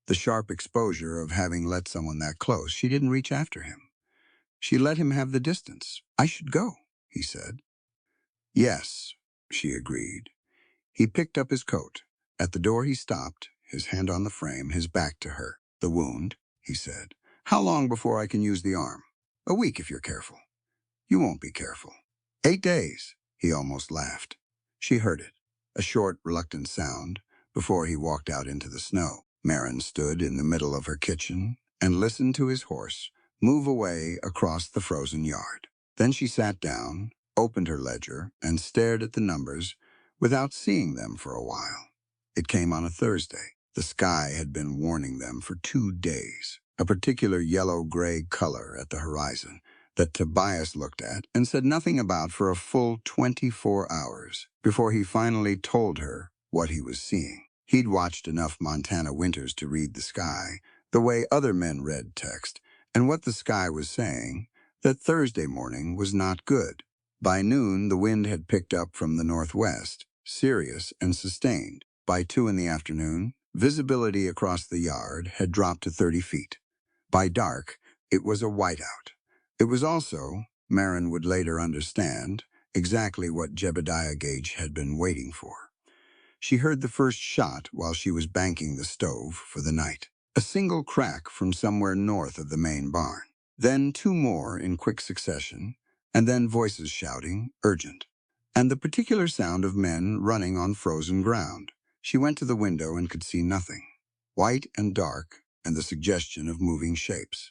The sharp exposure of having let someone that close. She didn't reach after him. She let him have the distance. "I should go," he said. "Yes," she agreed. He picked up his coat. At the door he stopped, his hand on the frame, his back to her. "The wound?" he said. How long before I can use the arm? A week if you're careful. You won't be careful. 8 days, he almost laughed. She heard it, a short, reluctant sound, before he walked out into the snow. Marin stood in the middle of her kitchen and listened to his horse move away across the frozen yard. Then she sat down, opened her ledger, and stared at the numbers without seeing them for a while. It came on a Thursday. The sky had been warning them for 2 days, a particular yellow-gray color at the horizon that Tobias looked at and said nothing about for a full 24 hours before he finally told her what he was seeing. He'd watched enough Montana winters to read the sky the way other men read text, and what the sky was saying, that Thursday morning was not good. By noon, the wind had picked up from the northwest, serious and sustained. By 2 in the afternoon, visibility across the yard had dropped to 30 feet. By dark, it was a whiteout. It was also, Marin would later understand, exactly what Jebediah Gage had been waiting for. She heard the first shot while she was banking the stove for the night. A single crack from somewhere north of the main barn. Then 2 more in quick succession, and then voices shouting, urgent. And the particular sound of men running on frozen ground. She went to the window and could see nothing. White and dark, and the suggestion of moving shapes.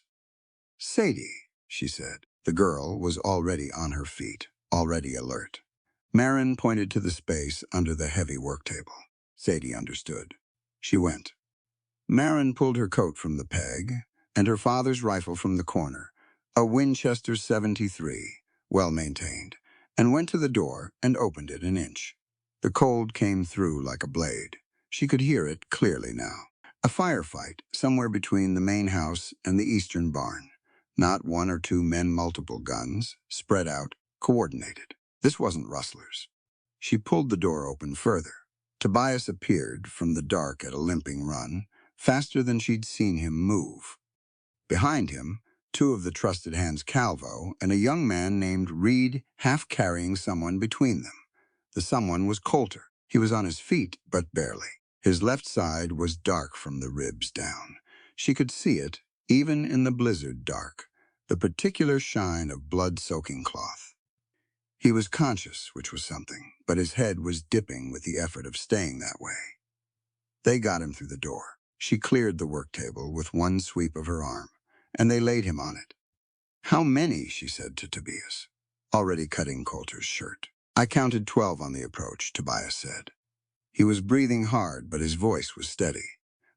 Sadie, she said. The girl was already on her feet, already alert. Marin pointed to the space under the heavy work table. Sadie understood. She went. Marin pulled her coat from the peg and her father's rifle from the corner, a Winchester 73, well-maintained, and went to the door and opened it an inch. The cold came through like a blade. She could hear it clearly now. A firefight somewhere between the main house and the eastern barn. Not 1 or 2 men, multiple guns, spread out, coordinated. This wasn't rustlers. She pulled the door open further. Tobias appeared from the dark at a limping run, faster than she'd seen him move. Behind him, 2 of the trusted hands Calvo and a young man named Reed half carrying someone between them. The someone was Coulter. He was on his feet, but barely. His left side was dark from the ribs down. She could see it, even in the blizzard dark, the particular shine of blood-soaking cloth. He was conscious, which was something, but his head was dipping with the effort of staying that way. They got him through the door. She cleared the work table with one sweep of her arm, and they laid him on it. How many, she said to Tobias, already cutting Coulter's shirt. I counted 12 on the approach, Tobias said. He was breathing hard, but his voice was steady.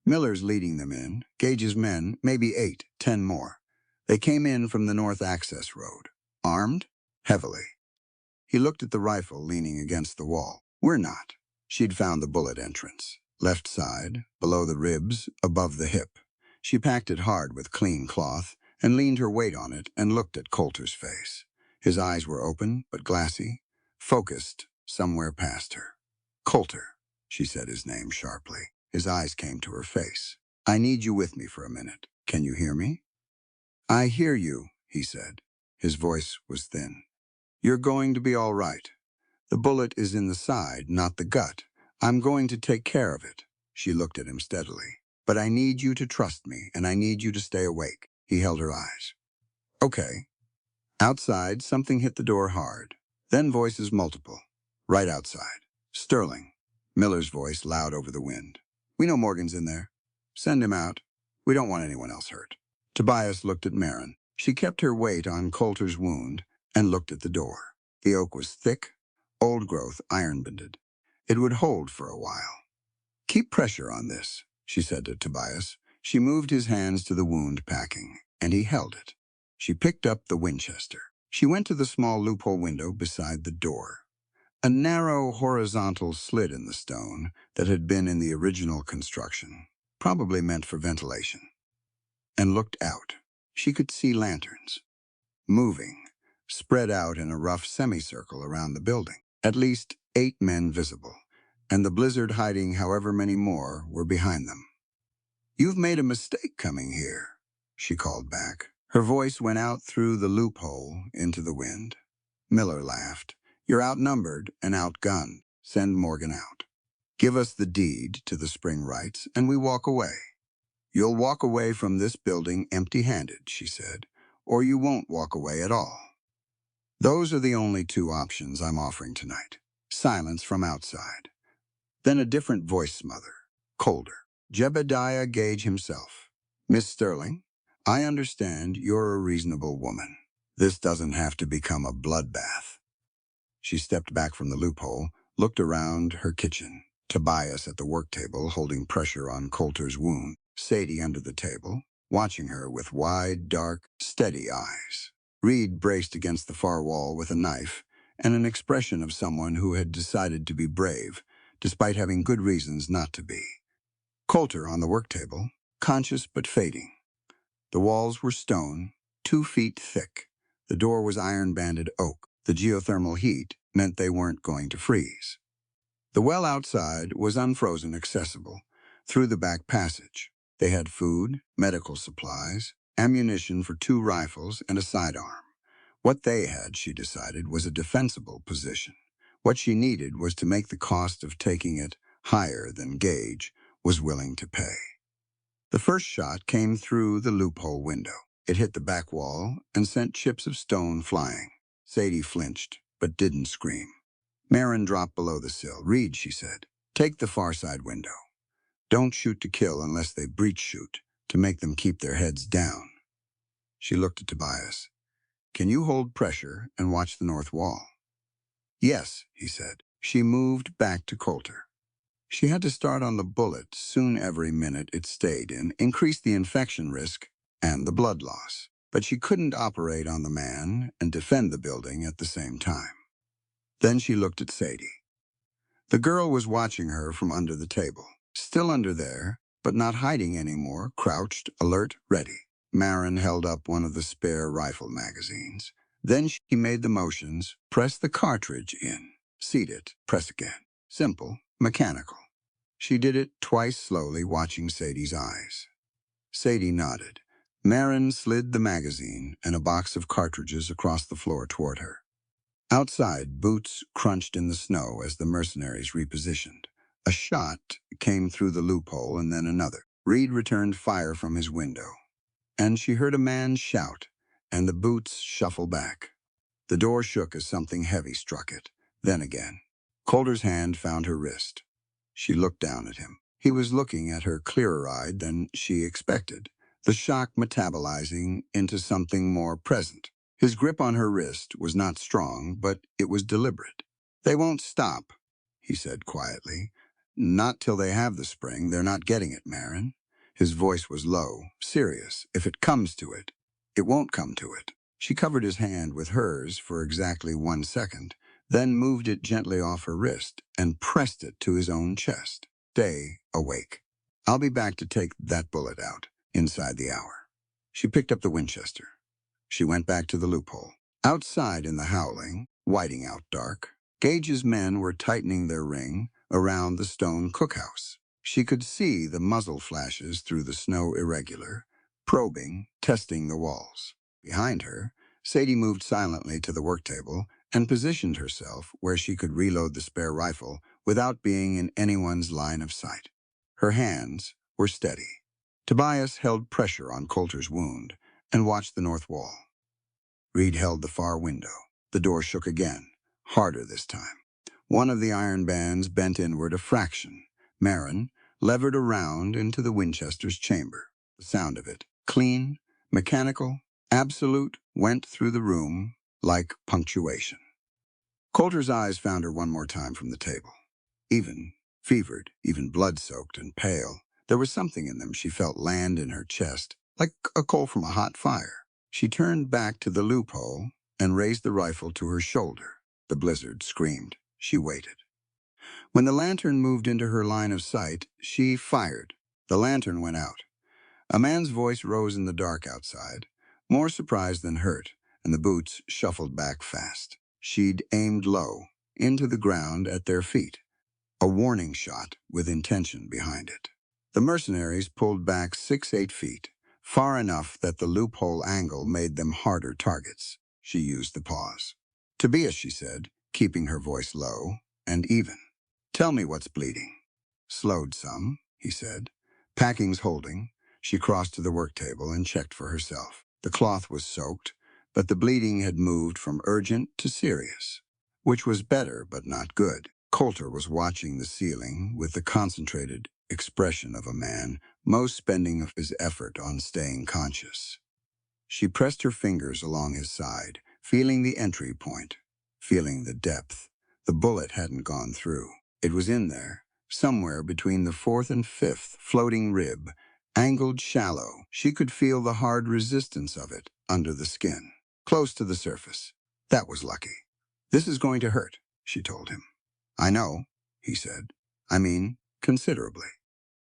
Miller's leading them in, Gage's men, maybe 8, 10 more. They came in from the north access road. Armed? Heavily. He looked at the rifle leaning against the wall. We're not. She'd found the bullet entrance. Left side, below the ribs, above the hip. She packed it hard with clean cloth and leaned her weight on it and looked at Coulter's face. His eyes were open, but glassy, focused somewhere past her. Coulter, she said his name sharply. His eyes came to her face. I need you with me for a minute. Can you hear me? I hear you, he said. His voice was thin. You're going to be all right. The bullet is in the side, not the gut. I'm going to take care of it. She looked at him steadily. But I need you to trust me, and I need you to stay awake. He held her eyes. Okay. Outside, something hit the door hard. Then voices multiple. Right outside. Sterling. Miller's voice loud over the wind. We know Morgan's in there. Send him out. We don't want anyone else hurt. Tobias looked at Marin. She kept her weight on Coulter's wound and looked at the door. The oak was thick, old-growth, iron-bended. It would hold for a while. Keep pressure on this, she said to Tobias. She moved his hands to the wound packing, and he held it. She picked up the Winchester. She went to the small loophole window beside the door. A narrow horizontal slit in the stone that had been in the original construction, probably meant for ventilation, and looked out. She could see lanterns, moving, spread out in a rough semicircle around the building. At least 8 men visible, and the blizzard hiding however many more were behind them. You've made a mistake coming here, she called back. Her voice went out through the loophole into the wind. Miller laughed. You're outnumbered and outgunned. Send Morgan out. Give us the deed to the spring rights, and we walk away. You'll walk away from this building empty-handed, she said, or you won't walk away at all. Those are the only two options I'm offering tonight. Silence from outside. Then a different voice smother, colder. Jebediah Gage himself. Miss Sterling, I understand you're a reasonable woman. This doesn't have to become a bloodbath. She stepped back from the loophole, looked around her kitchen. Tobias at the work table holding pressure on Coulter's wound. Sadie under the table, watching her with wide, dark, steady eyes. Reed braced against the far wall with a knife and an expression of someone who had decided to be brave, despite having good reasons not to be. Coulter on the work table, conscious but fading. The walls were stone, 2 feet thick. The door was iron-banded oak. The geothermal heat meant they weren't going to freeze. The well outside was unfrozen accessible through the back passage. They had food, medical supplies, ammunition for 2 rifles, and a sidearm. What they had, she decided, was a defensible position. What she needed was to make the cost of taking it higher than Gage was willing to pay. The first shot came through the loophole window. It hit the back wall and sent chips of stone flying. Sadie flinched, but didn't scream. Marin dropped below the sill. Reed, she said, take the far side window. Don't shoot to kill unless they breach shoot, to make them keep their heads down. She looked at Tobias. Can you hold pressure and watch the north wall? Yes, he said. She moved back to Coulter. She had to start on the bullet soon every minute it stayed in, increased the infection risk and the blood loss. But she couldn't operate on the man and defend the building at the same time. Then she looked at Sadie. The girl was watching her from under the table, still under there, but not hiding anymore, crouched, alert, ready. Marin held up one of the spare rifle magazines. Then she made the motions, pressed the cartridge in, seat it, press again. Simple, mechanical. She did it twice slowly, watching Sadie's eyes. Sadie nodded. Marin slid the magazine and a box of cartridges across the floor toward her. Outside, boots crunched in the snow as the mercenaries repositioned. A shot came through the loophole and then another. Reed returned fire from his window, and she heard a man shout, and the boots shuffle back. The door shook as something heavy struck it. Then again. Coulter's hand found her wrist. She looked down at him. He was looking at her clearer-eyed than she expected, the shock metabolizing into something more present. His grip on her wrist was not strong, but it was deliberate. They won't stop, he said quietly. Not till they have the spring. They're not getting it, Marin. His voice was low, serious. If it comes to it, it won't come to it. She covered his hand with hers for exactly 1 second, then moved it gently off her wrist and pressed it to his own chest. Stay awake. I'll be back to take that bullet out inside the hour. She picked up the Winchester. She went back to the loophole. Outside in the howling, whiting out dark, Gage's men were tightening their ring around the stone cookhouse. She could see the muzzle flashes through the snow irregular, probing, testing the walls. Behind her, Sadie moved silently to the work table and positioned herself where she could reload the spare rifle without being in anyone's line of sight. Her hands were steady. Tobias held pressure on Coulter's wound and watched the north wall. Reed held the far window. The door shook again, harder this time. One of the iron bands bent inward a fraction. Marin levered around into the Winchester's chamber. The sound of it, clean, mechanical, absolute, went through the room like punctuation. Coulter's eyes found her one more time from the table. Even fevered, even blood-soaked and pale, there was something in them she felt land in her chest, like a coal from a hot fire. She turned back to the loophole and raised the rifle to her shoulder. The blizzard screamed. She waited. When the lantern moved into her line of sight, she fired. The lantern went out. A man's voice rose in the dark outside, more surprised than hurt, and the boots shuffled back fast. She'd aimed low, into the ground at their feet. A warning shot with intention behind it. The mercenaries pulled back 6-8 feet, far enough that the loophole angle made them harder targets. She used the pause. Tobias, she said, keeping her voice low and even. Tell me what's bleeding. Slowed some, he said. Packing's holding. She crossed to the work table and checked for herself. The cloth was soaked, but the bleeding had moved from urgent to serious, which was better but not good. Coulter was watching the ceiling with the concentrated expression of a man most spending of his effort on staying conscious. She pressed her fingers along his side, feeling the entry point, feeling the depth. The bullet hadn't gone through. It was in there, somewhere between the fourth and fifth floating rib, angled shallow. She could feel the hard resistance of it under the skin, close to the surface. That was lucky. "This is going to hurt," she told him. "I know," he said. "I mean, considerably."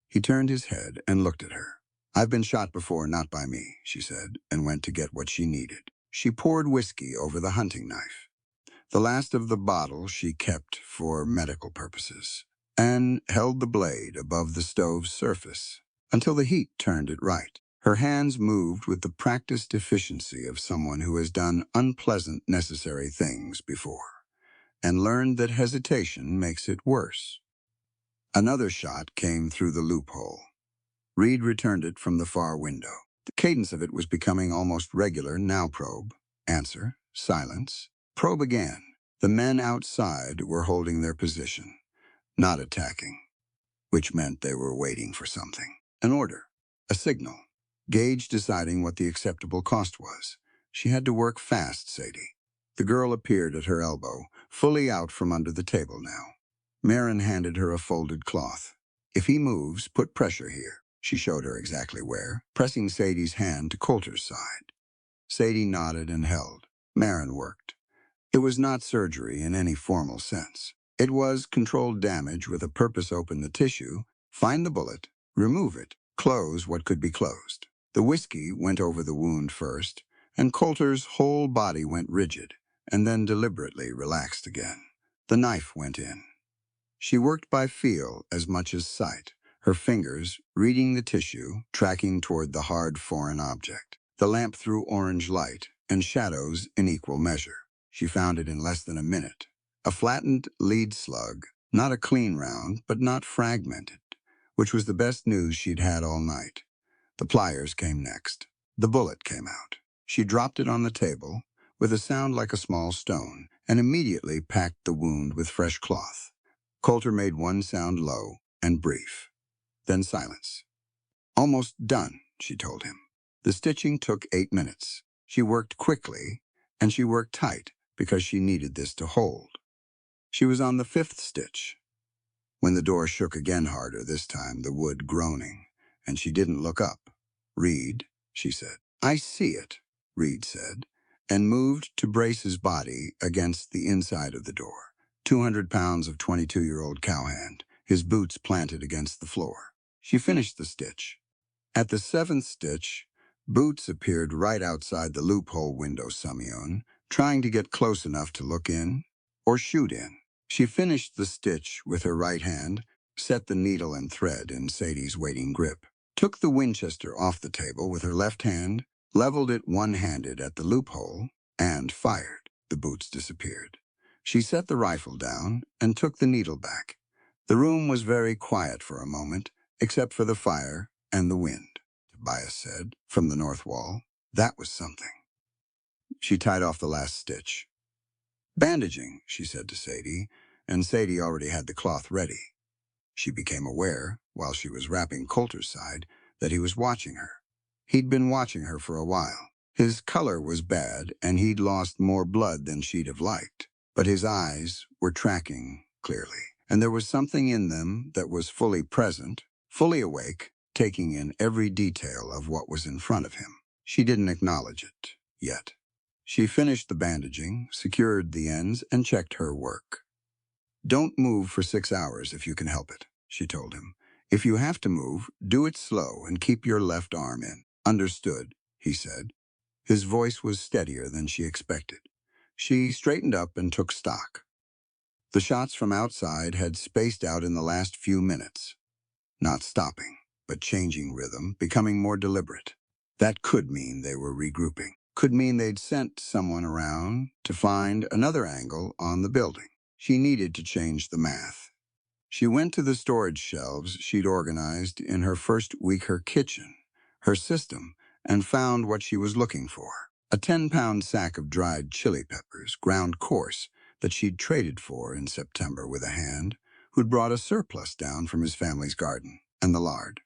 He turned his head and looked at her. "I've been shot before, not by me," she said, and went to get what she needed. She poured whiskey over the hunting knife, the last of the bottle she kept for medical purposes, and held the blade above the stove's surface until the heat turned it right. Her hands moved with the practiced efficiency of someone who has done unpleasant, necessary things before and learned that hesitation makes it worse. Another shot came through the loophole. Reed returned it from the far window. The cadence of it was becoming almost regular. Now probe. Answer. Silence. Probe again. The men outside were holding their position, not attacking, which meant they were waiting for something. An order. A signal. Gage deciding what the acceptable cost was. She had to work fast, Sadie. The girl appeared at her elbow, fully out from under the table now. Marin handed her a folded cloth. "If he moves, put pressure here." She showed her exactly where, pressing Sadie's hand to Coulter's side. Sadie nodded and held. Marin worked. It was not surgery in any formal sense. It was controlled damage with a purpose. Open the tissue, find the bullet, remove it, close what could be closed. The whiskey went over the wound first, and Coulter's whole body went rigid, and then deliberately relaxed again. The knife went in. She worked by feel as much as sight, her fingers reading the tissue, tracking toward the hard foreign object. The lamp threw orange light and shadows in equal measure. She found it in less than a minute. A flattened lead slug, not a clean round, but not fragmented, which was the best news she'd had all night. The pliers came next. The bullet came out. She dropped it on the table with a sound like a small stone and immediately packed the wound with fresh cloth. Coulter made one sound low and brief, then silence. "Almost done," she told him. The stitching took 8 minutes. She worked quickly, and she worked tight because she needed this to hold. She was on the 5th stitch when the door shook again harder, this time the wood groaning, and she didn't look up. "Reed," she said. "I see it," Reed said, and moved to brace his body against the inside of the door. 200 pounds of 22-year-old cowhand, his boots planted against the floor. She finished the stitch. At the 7th stitch, Boots appeared right outside the loophole window Samion, trying to get close enough to look in or shoot in. She finished the stitch with her right hand, set the needle and thread in Sadie's waiting grip, took the Winchester off the table with her left hand, leveled it one-handed at the loophole, and fired. The boots disappeared. She set the rifle down and took the needle back. The room was very quiet for a moment, except for the fire and the wind, Tobias said, from the north wall. That was something. She tied off the last stitch. "Bandaging," she said to Sadie, and Sadie already had the cloth ready. She became aware, while she was wrapping Coulter's side, that he was watching her. He'd been watching her for a while. His color was bad, and he'd lost more blood than she'd have liked. But his eyes were tracking clearly, and there was something in them that was fully present, fully awake, taking in every detail of what was in front of him. She didn't acknowledge it yet. She finished the bandaging, secured the ends, and checked her work. "Don't move for 6 hours if you can help it," she told him. "If you have to move, do it slow and keep your left arm in." "Understood," he said. His voice was steadier than she expected. She straightened up and took stock. The shots from outside had spaced out in the last few minutes, not stopping, but changing rhythm, becoming more deliberate. That could mean they were regrouping. Could mean they'd sent someone around to find another angle on the building. She needed to change the math. She went to the storage shelves she'd organized in her first week her kitchen, her system, and found what she was looking for. A 10-pound sack of dried chili peppers, ground coarse, that she'd traded for in September with a hand who'd brought a surplus down from his family's garden, and the lard.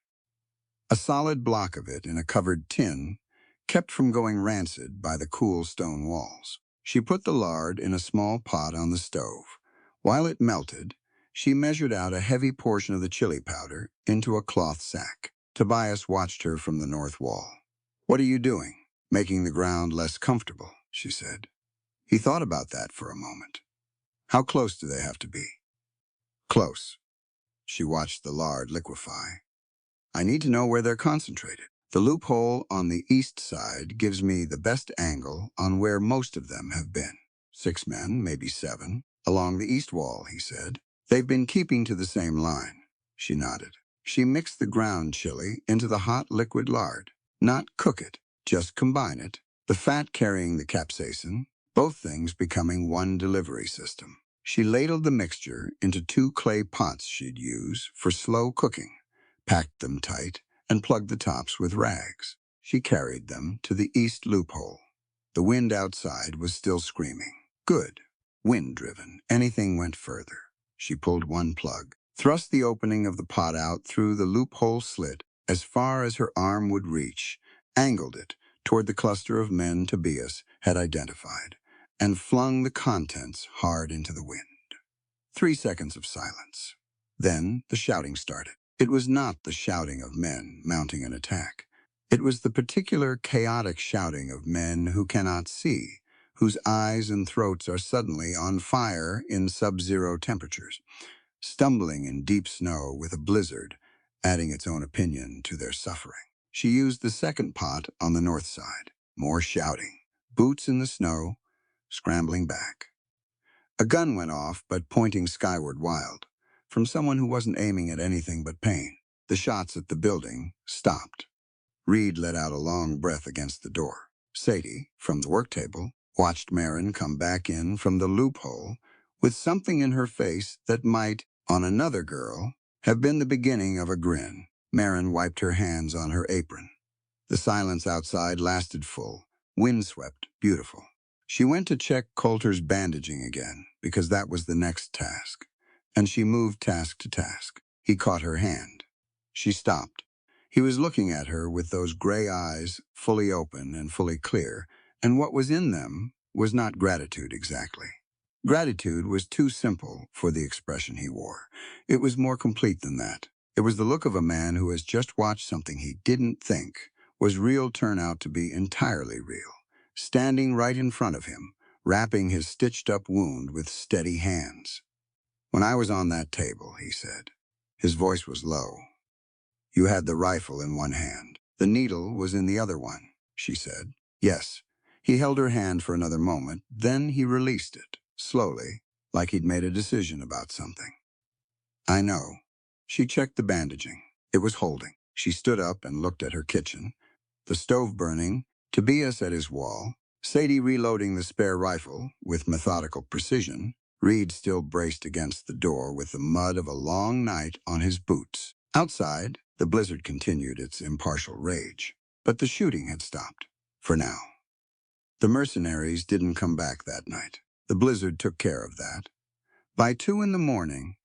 A solid block of it in a covered tin, kept from going rancid by the cool stone walls. She put the lard in a small pot on the stove. While it melted, she measured out a heavy portion of the chili powder into a cloth sack. Tobias watched her from the north wall. "What are you doing? Making the ground less comfortable," she said. He thought about that for a moment. "How close do they have to be?" "Close." She watched the lard liquefy. "I need to know where they're concentrated. The loophole on the east side gives me the best angle on where most of them have been. 6 men, maybe 7, along the east wall," he said. "They've been keeping to the same line." She nodded. She mixed the ground chili into the hot liquid lard. Not cook it, just combine it, the fat carrying the capsaicin, both things becoming one delivery system. She ladled the mixture into 2 clay pots she'd use for slow cooking, packed them tight, and plugged the tops with rags. She carried them to the east loophole. The wind outside was still screaming. Good. Wind-driven. Anything went further. She pulled one plug, thrust the opening of the pot out through the loophole slit as far as her arm would reach, angled it toward the cluster of men Tobias had identified, and flung the contents hard into the wind. 3 seconds of silence. Then the shouting started. It was not the shouting of men mounting an attack. It was the particular chaotic shouting of men who cannot see, whose eyes and throats are suddenly on fire in sub-zero temperatures, stumbling in deep snow with a blizzard, adding its own opinion to their suffering. She used the second pot on the north side. More shouting. Boots in the snow, scrambling back. A gun went off, but pointing skyward wild, from someone who wasn't aiming at anything but pain. The shots at the building stopped. Reed let out a long breath against the door. Sadie, from the work table, watched Marin come back in from the loophole with something in her face that might, on another girl, have been the beginning of a grin. Marin wiped her hands on her apron. The silence outside lasted full, windswept, beautiful. She went to check Coulter's bandaging again, because that was the next task. And she moved task to task. He caught her hand. She stopped. He was looking at her with those gray eyes, fully open and fully clear, and what was in them was not gratitude exactly. Gratitude was too simple for the expression he wore. It was more complete than that. It was the look of a man who has just watched something he didn't think was real turn out to be entirely real, standing right in front of him, wrapping his stitched-up wound with steady hands. "When I was on that table," he said. His voice was low. "You had the rifle in one hand. The needle was in the other one," she said. "Yes." He held her hand for another moment, then he released it, slowly, like he'd made a decision about something. "I know." She checked the bandaging. It was holding. She stood up and looked at her kitchen. The stove burning, Tobias at his wall, Sadie reloading the spare rifle with methodical precision, Reed still braced against the door with the mud of a long night on his boots. Outside, the blizzard continued its impartial rage, but the shooting had stopped, for now. The mercenaries didn't come back that night. The blizzard took care of that. By 2 in the morning,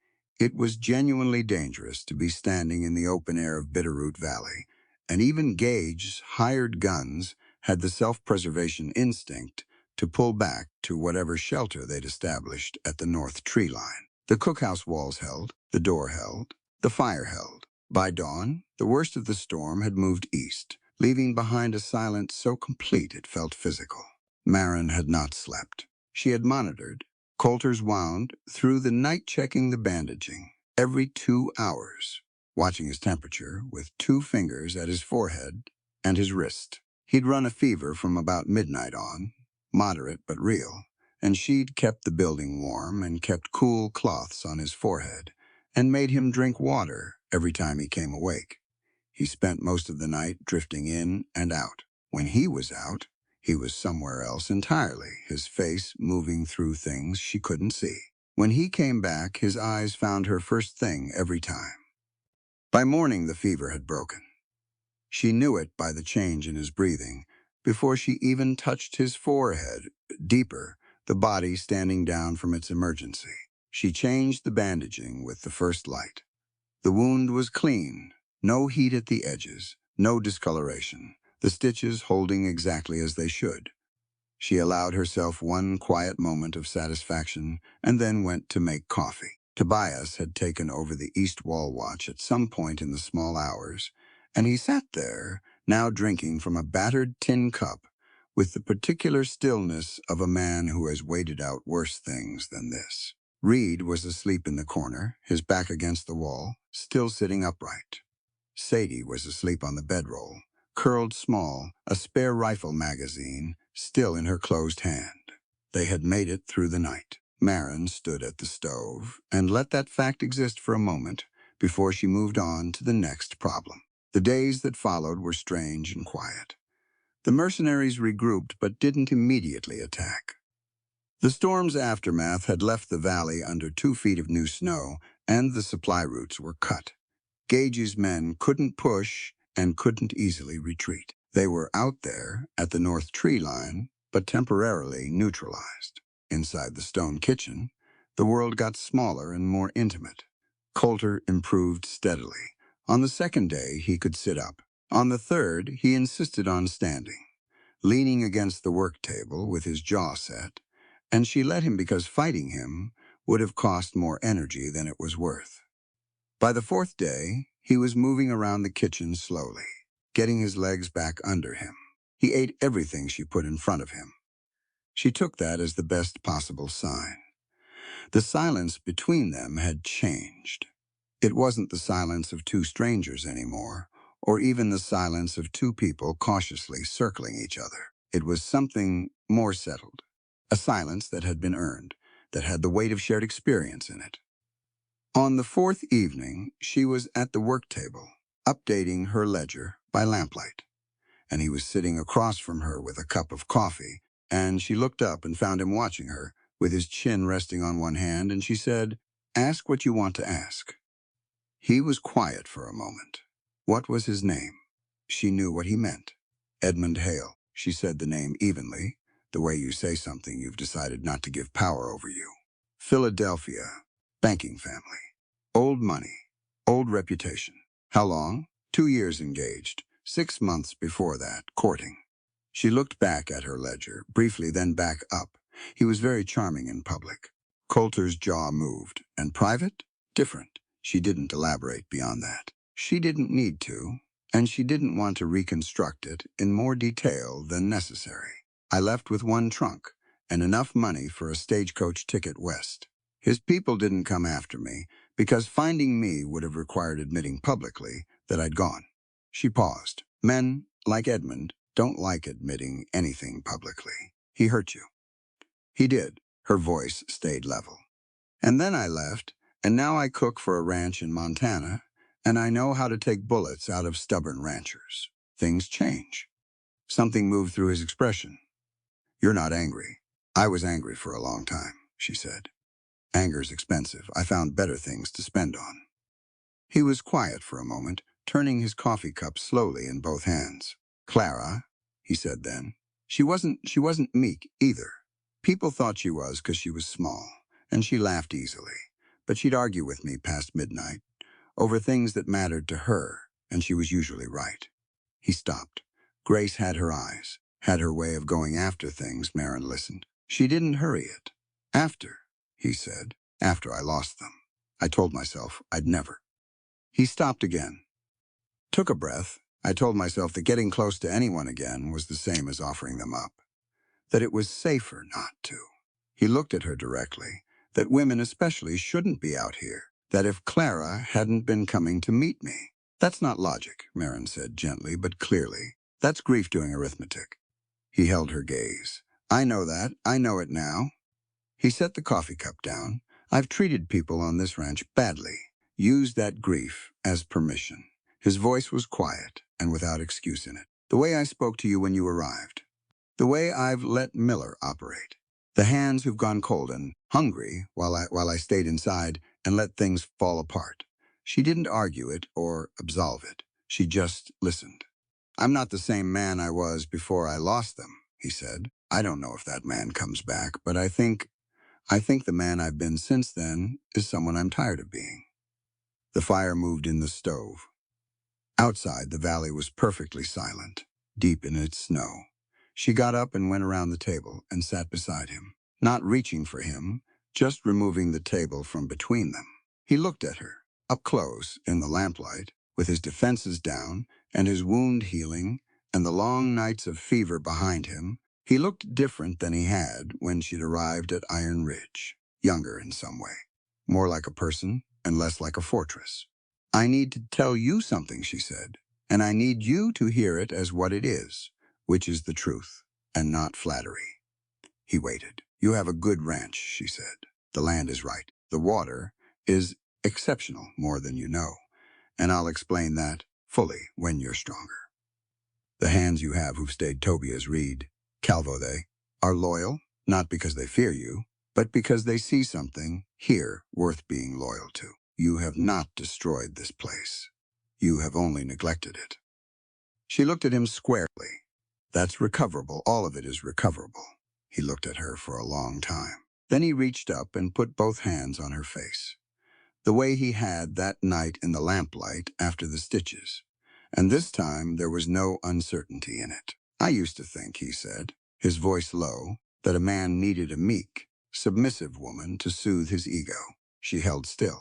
it was genuinely dangerous to be standing in the open air of Bitterroot Valley, and even Gage's hired guns had the self-preservation instinct to pull back to whatever shelter they'd established at the north tree line. The cookhouse walls held, the door held, the fire held. By dawn, the worst of the storm had moved east, leaving behind a silence so complete it felt physical. Marin had not slept. She had monitored. Coulter's wound through the night checking the bandaging every 2 hours, watching his temperature with 2 fingers at his forehead and his wrist. He'd run a fever from about midnight on, moderate but real, and she'd kept the building warm and kept cool cloths on his forehead and made him drink water every time he came awake. He spent most of the night drifting in and out. When he was out, he was somewhere else entirely, his face moving through things she couldn't see. When he came back, his eyes found her first thing every time. By morning, the fever had broken. She knew it by the change in his breathing, before she even touched his forehead, deeper, the body standing down from its emergency. She changed the bandaging with the first light. The wound was clean, no heat at the edges, no discoloration, the stitches holding exactly as they should. She allowed herself one quiet moment of satisfaction and then went to make coffee. Tobias had taken over the east wall watch at some point in the small hours, and he sat there, now drinking from a battered tin cup, with the particular stillness of a man who has waited out worse things than this. Reed was asleep in the corner, his back against the wall, still sitting upright. Sadie was asleep on the bedroll, curled small, a spare rifle magazine still in her closed hand. They had made it through the night. Marin stood at the stove and let that fact exist for a moment before she moved on to the next problem. The days that followed were strange and quiet. The mercenaries regrouped but didn't immediately attack. The storm's aftermath had left the valley under 2 feet of new snow, and the supply routes were cut. Gage's men couldn't push and couldn't easily retreat. They were out there at the north tree line, but temporarily neutralized. Inside the stone kitchen, the world got smaller and more intimate. Coulter improved steadily. On the second day, he could sit up. On the third, he insisted on standing, leaning against the work table with his jaw set, and she let him because fighting him would have cost more energy than it was worth. By the fourth day, he was moving around the kitchen slowly, getting his legs back under him. He ate everything she put in front of him. She took that as the best possible sign. The silence between them had changed. It wasn't the silence of 2 strangers anymore, or even the silence of 2 people cautiously circling each other. It was something more settled, a silence that had been earned, that had the weight of shared experience in it. On the 4th evening, she was at the work table, updating her ledger by lamplight, and he was sitting across from her with a cup of coffee, and she looked up and found him watching her, with his chin resting on one hand, and she said, "Ask what you want to ask." He was quiet for a moment. What was his name? She knew what he meant. Edmund Hale. She said the name evenly, the way you say something you've decided not to give power over you. Philadelphia. Banking family. Old money. Old reputation. How long? 2 years engaged. 6 months before that, courting. She looked back at her ledger, briefly then back up. He was very charming in public. Coulter's jaw moved. And private? Different. She didn't elaborate beyond that. She didn't need to, and she didn't want to reconstruct it in more detail than necessary. I left with 1 trunk and enough money for a stagecoach ticket west. His people didn't come after me because finding me would have required admitting publicly that I'd gone. She paused. Men, like Edmund, don't like admitting anything publicly. He hurt you. He did. Her voice stayed level. And then I left, and now I cook for a ranch in Montana, and I know how to take bullets out of stubborn ranchers. Things change. Something moved through his expression. You're not angry. I was angry for a long time, she said. Anger's expensive. I found better things to spend on. He was quiet for a moment, turning his coffee cup slowly in both hands. Clara, he said then. She wasn't meek either. People thought she was because she was small, and she laughed easily. But she'd argue with me past midnight over things that mattered to her, and she was usually right. He stopped. Grace had her eyes, had her way of going after things. Marin listened. She didn't hurry it. After, he said, after I lost them. I told myself I'd never. He stopped again. Took a breath. I told myself that getting close to anyone again was the same as offering them up. That it was safer not to. He looked at her directly. That women especially shouldn't be out here. That if Clara hadn't been coming to meet me. That's not logic, Marin said gently but clearly. That's grief doing arithmetic. He held her gaze. I know that. I know it now. He set the coffee cup down. I've treated people on this ranch badly. Used that grief as permission. His voice was quiet and without excuse in it. The way I spoke to you when you arrived. The way I've let Miller operate. The hands who've gone cold and hungry while I stayed inside and let things fall apart. She didn't argue it or absolve it. She just listened. I'm not the same man I was before I lost them, he said. I don't know if that man comes back, but I think the man I've been since then is someone I'm tired of being. The fire moved in the stove. Outside, the valley was perfectly silent, deep in its snow. She got up and went around the table and sat beside him, not reaching for him, just removing the table from between them. He looked at her, up close in the lamplight, with his defenses down and his wound healing and the long nights of fever behind him. He looked different than he had when she'd arrived at Iron Ridge, younger in some way, more like a person and less like a fortress. I need to tell you something, she said, and I need you to hear it as what it is, which is the truth, and not flattery. He waited. You have a good ranch, she said. The land is right. The water is exceptional, more than you know, and I'll explain that fully when you're stronger. The hands you have who've stayed Tobias read, Calvo they, are loyal, not because they fear you, but because they see something here worth being loyal to. You have not destroyed this place. You have only neglected it. She looked at him squarely. That's recoverable. All of it is recoverable. He looked at her for a long time. Then he reached up and put both hands on her face, the way he had that night in the lamplight after the stitches. And this time there was no uncertainty in it. I used to think, he said, his voice low, that a man needed a meek, submissive woman to soothe his ego. She held still.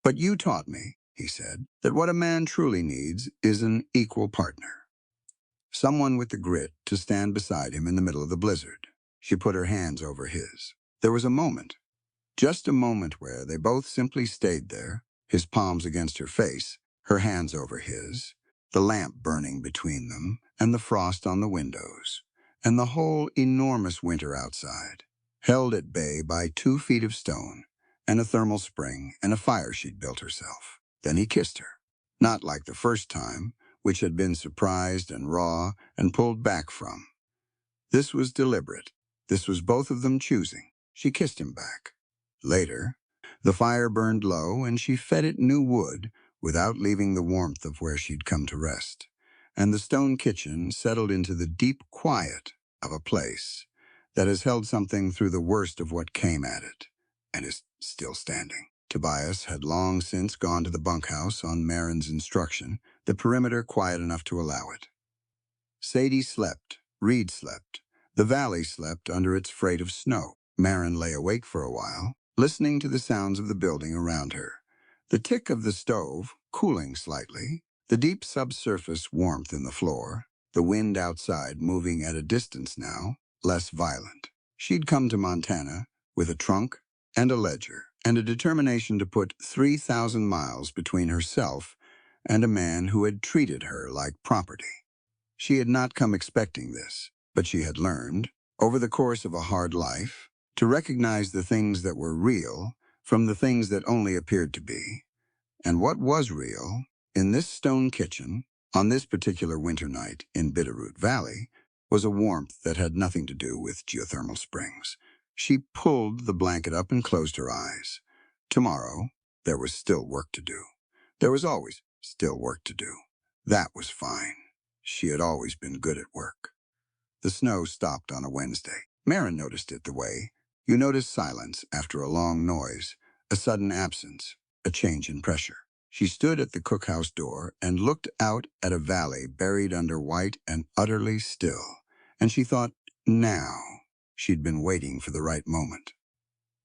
But you taught me, he said, that what a man truly needs is an equal partner. Someone with the grit to stand beside him in the middle of the blizzard. She put her hands over his. There was a moment, just a moment where they both simply stayed there, his palms against her face, her hands over his, the lamp burning between them, and the frost on the windows, and the whole enormous winter outside, held at bay by 2 feet of stone, and a thermal spring, and a fire she'd built herself. Then he kissed her. Not like the first time, which had been surprised and raw and pulled back from. This was deliberate. This was both of them choosing. She kissed him back. Later, the fire burned low and she fed it new wood without leaving the warmth of where she'd come to rest. And the stone kitchen settled into the deep quiet of a place that has held something through the worst of what came at it and is still standing. Tobias had long since gone to the bunkhouse on Marin's instruction, the perimeter quiet enough to allow it. Sadie slept. Reed slept. The valley slept under its freight of snow. Marin lay awake for a while, listening to the sounds of the building around her. The tick of the stove, cooling slightly, the deep subsurface warmth in the floor, the wind outside moving at a distance now, less violent. She'd come to Montana with a trunk and a ledger and a determination to put 3,000 miles between herself and a man who had treated her like property. She had not come expecting this, but she had learned, over the course of a hard life, to recognize the things that were real from the things that only appeared to be. And what was real, in this stone kitchen, on this particular winter night in Bitterroot Valley, was a warmth that had nothing to do with geothermal springs. She pulled the blanket up and closed her eyes. Tomorrow, there was still work to do. There was always still work to do. That was fine. She had always been good at work. The snow stopped on a Wednesday. Marin noticed it the way you notice silence after a long noise, a sudden absence, a change in pressure. She stood at the cookhouse door and looked out at a valley buried under white and utterly still. And she thought, now. She'd been waiting for the right moment.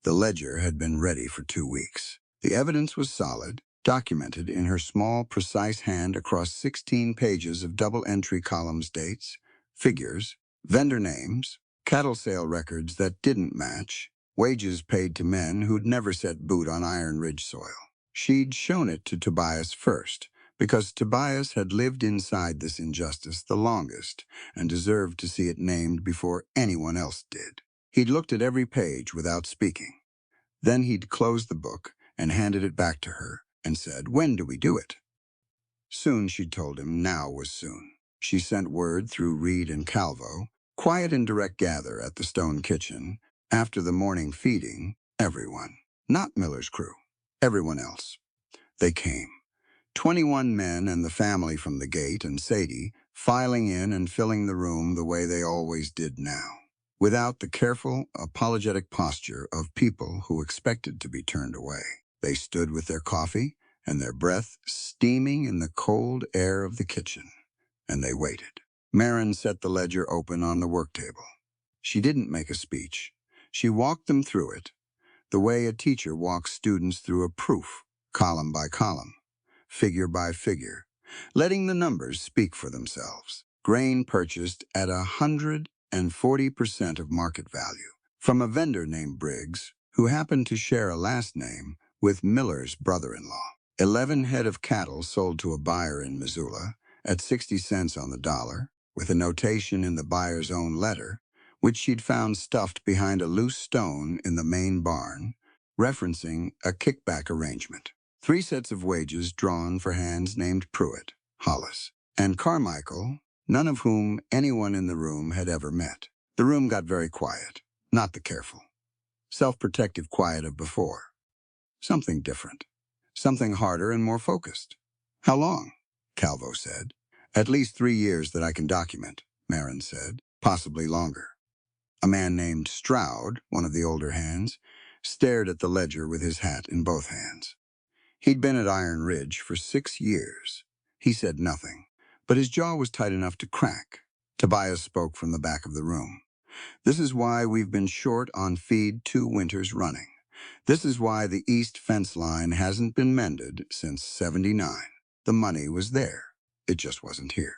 The ledger had been ready for 2 weeks. The evidence was solid, documented in her small, precise hand across 16 pages of double-entry columns, dates, figures, vendor names, cattle sale records that didn't match, wages paid to men who'd never set boot on Iron Ridge soil. She'd shown it to Tobias first, because Tobias had lived inside this injustice the longest and deserved to see it named before anyone else did. He'd looked at every page without speaking. Then he'd closed the book and handed it back to her and said, "When do we do it?" Soon, she'd told him, now was soon. She sent word through Reed and Calvo, quiet and direct gather at the stone kitchen, after the morning feeding, everyone, not Miller's crew, everyone else. They came. 21 men and the family from the gate and Sadie, filing in and filling the room the way they always did now, without the careful, apologetic posture of people who expected to be turned away. They stood with their coffee and their breath steaming in the cold air of the kitchen, and they waited. Marin set the ledger open on the work table. She didn't make a speech. She walked them through it, the way a teacher walks students through a proof, column by column, figure by figure, letting the numbers speak for themselves. Grain purchased at 140% of market value from a vendor named Briggs, who happened to share a last name with Miller's brother-in-law. 11 head of cattle sold to a buyer in Missoula at 60 cents on the dollar, with a notation in the buyer's own letter, which she'd found stuffed behind a loose stone in the main barn, referencing a kickback arrangement. 3 sets of wages drawn for hands named Pruitt, Hollis, and Carmichael, none of whom anyone in the room had ever met. The room got very quiet, not the careful, self-protective quiet of before. Something different, something harder and more focused. How long? Calvo said. At least 3 years that I can document, Marin said, possibly longer. A man named Stroud, one of the older hands, stared at the ledger with his hat in both hands. He'd been at Iron Ridge for 6 years. He said nothing, but his jaw was tight enough to crack. Tobias spoke from the back of the room. This is why we've been short on feed 2 winters running. This is why the east fence line hasn't been mended since '79. The money was there. It just wasn't here.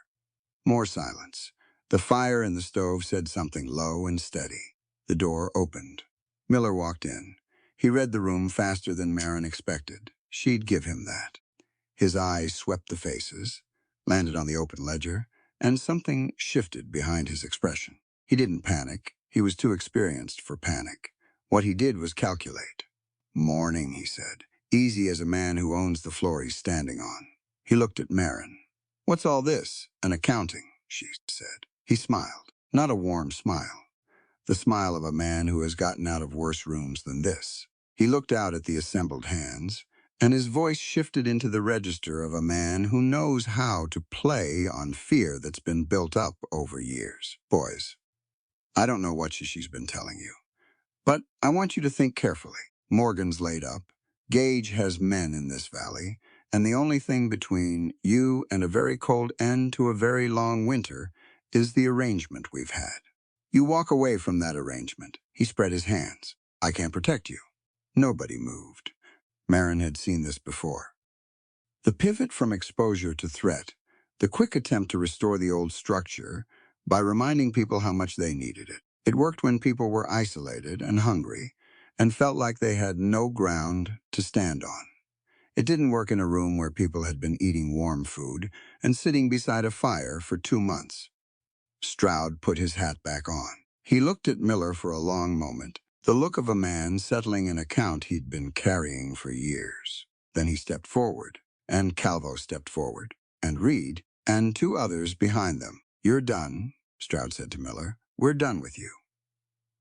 More silence. The fire in the stove said something low and steady. The door opened. Miller walked in. He read the room faster than Marin expected. She'd give him that. His eyes swept the faces, landed on the open ledger, and something shifted behind his expression. He didn't panic. He was too experienced for panic. What he did was calculate. Morning, he said, easy as a man who owns the floor he's standing on. He looked at Marin. What's all this? An accounting, she said. He smiled, not a warm smile, the smile of a man who has gotten out of worse rooms than this. He looked out at the assembled hands, and his voice shifted into the register of a man who knows how to play on fear that's been built up over years. Boys, I don't know what she's been telling you, but I want you to think carefully. Morgan's laid up. Gage has men in this valley, and the only thing between you and a very cold end to a very long winter is the arrangement we've had. You walk away from that arrangement. He spread his hands. I can't protect you. Nobody moved. Marin had seen this before. The pivot from exposure to threat, the quick attempt to restore the old structure by reminding people how much they needed it. It worked when people were isolated and hungry and felt like they had no ground to stand on. It didn't work in a room where people had been eating warm food and sitting beside a fire for 2 months. Stroud put his hat back on. He looked at Miller for a long moment, the look of a man settling an account he'd been carrying for years. Then he stepped forward, and Calvo stepped forward, and Reed, and 2 others behind them. You're done, Stroud said to Miller. We're done with you.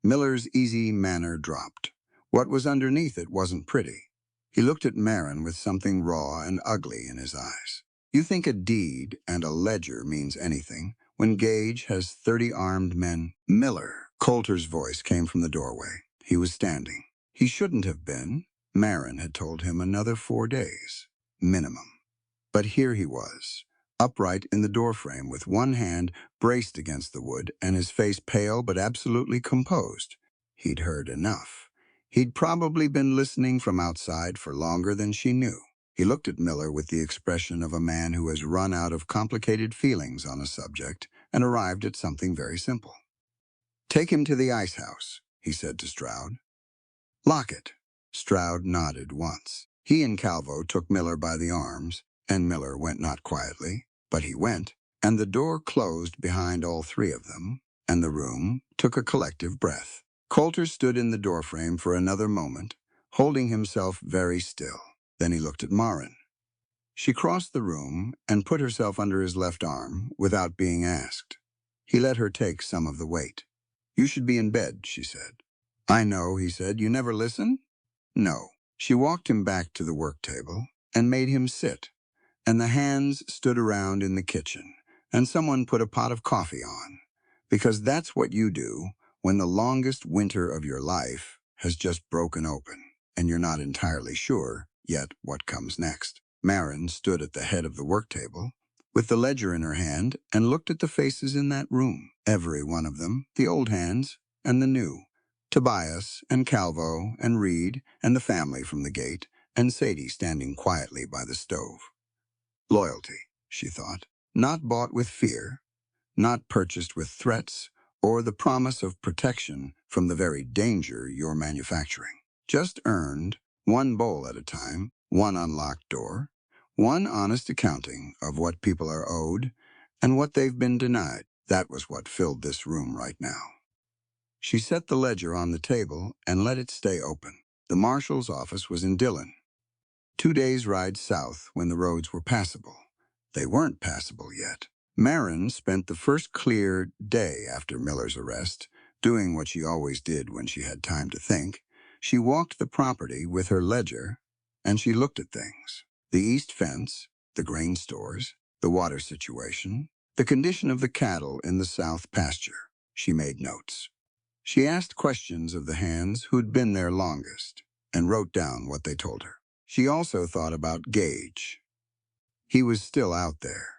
Miller's easy manner dropped. What was underneath it wasn't pretty. He looked at Marin with something raw and ugly in his eyes. You think a deed and a ledger means anything when Gage has 30 armed men? Miller. Coulter's voice came from the doorway. He was standing. He shouldn't have been. Marin had told him another 4 days. Minimum. But here he was, upright in the doorframe with one hand braced against the wood and his face pale but absolutely composed. He'd heard enough. He'd probably been listening from outside for longer than she knew. He looked at Miller with the expression of a man who has run out of complicated feelings on a subject and arrived at something very simple. Take him to the ice house, he said to Stroud. Lock it. Stroud nodded once. He and Calvo took Miller by the arms, and Miller went not quietly, but he went, and the door closed behind all 3 of them, and the room took a collective breath. Coulter stood in the doorframe for another moment, holding himself very still. Then he looked at Marin. She crossed the room and put herself under his left arm without being asked. He let her take some of the weight. You should be in bed, she said. I know, he said. You never listen? No. She walked him back to the work table and made him sit, and the hands stood around in the kitchen, and someone put a pot of coffee on, because that's what you do when the longest winter of your life has just broken open, and you're not entirely sure yet what comes next. Marin stood at the head of the work table, with the ledger in her hand, and looked at the faces in that room. Every one of them, the old hands and the new. Tobias and Calvo and Reed and the family from the gate, and Sadie standing quietly by the stove. Loyalty, she thought, not bought with fear, not purchased with threats or the promise of protection from the very danger you're manufacturing. Just earned, one bowl at a time, one unlocked door, one honest accounting of what people are owed and what they've been denied. That was what filled this room right now. She set the ledger on the table and let it stay open. The marshal's office was in Dillon, 2 days' ride south when the roads were passable. They weren't passable yet. Marin spent the first clear day after Miller's arrest, doing what she always did when she had time to think. She walked the property with her ledger, and she looked at things. The east fence, the grain stores, the water situation, the condition of the cattle in the south pasture. She made notes. She asked questions of the hands who'd been there longest, and wrote down what they told her. She also thought about Gage. He was still out there.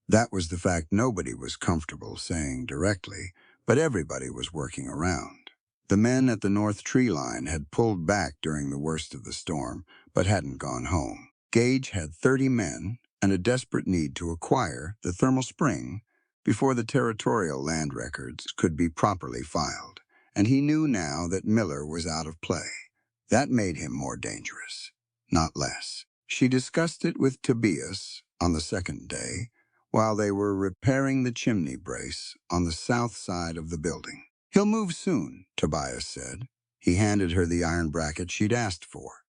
That was the fact nobody was comfortable saying directly, but everybody was working around. The men at the North Tree Line had pulled back during the worst of the storm, but hadn't gone home. Gage had 30 men and a desperate need to acquire the thermal spring before the territorial land records could be properly filed, and he knew now that Miller was out of play. That made him more dangerous, not less. She discussed it with Tobias on the second day, while they were repairing the chimney brace on the south side of the building. "He'll move soon," Tobias said. He handed her the iron bracket she'd asked for.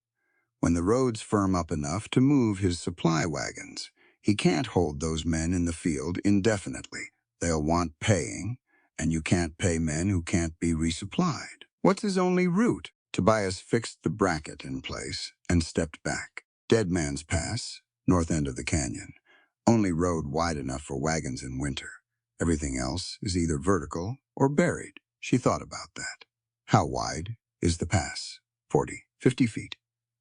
"When the roads firm up enough to move his supply wagons, he can't hold those men in the field indefinitely. They'll want paying, and you can't pay men who can't be resupplied." "What's his only route?" Tobias fixed the bracket in place and stepped back. "Dead Man's Pass, north end of the canyon. Only road wide enough for wagons in winter. Everything else is either vertical or buried." She thought about that. "How wide is the pass?" 40, 50 feet.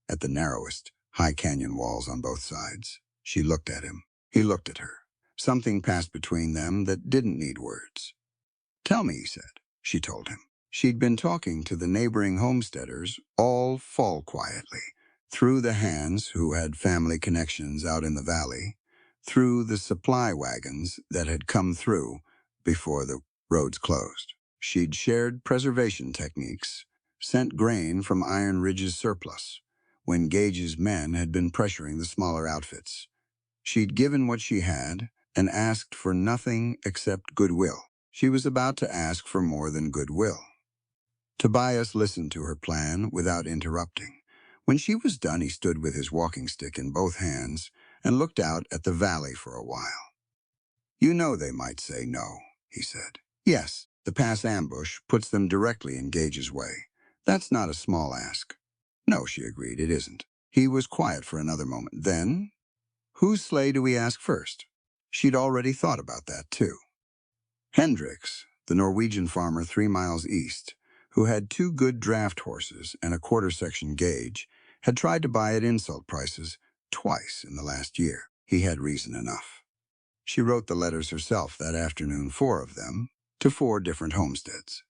At the narrowest, high canyon walls on both sides. She looked at him. He looked at her. Something passed between them that didn't need words. "Tell me," he said. She told him. She'd been talking to the neighboring homesteaders all fall quietly, through the hands who had family connections out in the valley, through the supply wagons that had come through before the roads closed. She'd shared preservation techniques, sent grain from Iron Ridge's surplus, when Gage's men had been pressuring the smaller outfits. She'd given what she had and asked for nothing except goodwill. She was about to ask for more than goodwill. Tobias listened to her plan without interrupting. When she was done, he stood with his walking stick in both hands and looked out at the valley for a while. "You know they might say no," he said. "Yes, the pass ambush puts them directly in Gage's way. That's not a small ask." "No," she agreed, "it isn't." He was quiet for another moment. Then, "Whose sleigh do we ask first?" She'd already thought about that, too. Hendricks, the Norwegian farmer 3 miles east, who had 2 good draft horses and a quarter-section Gage, had tried to buy at insult prices twice in the last year. He had reason enough. She wrote the letters herself that afternoon, 4 of them, to 4 different homesteads.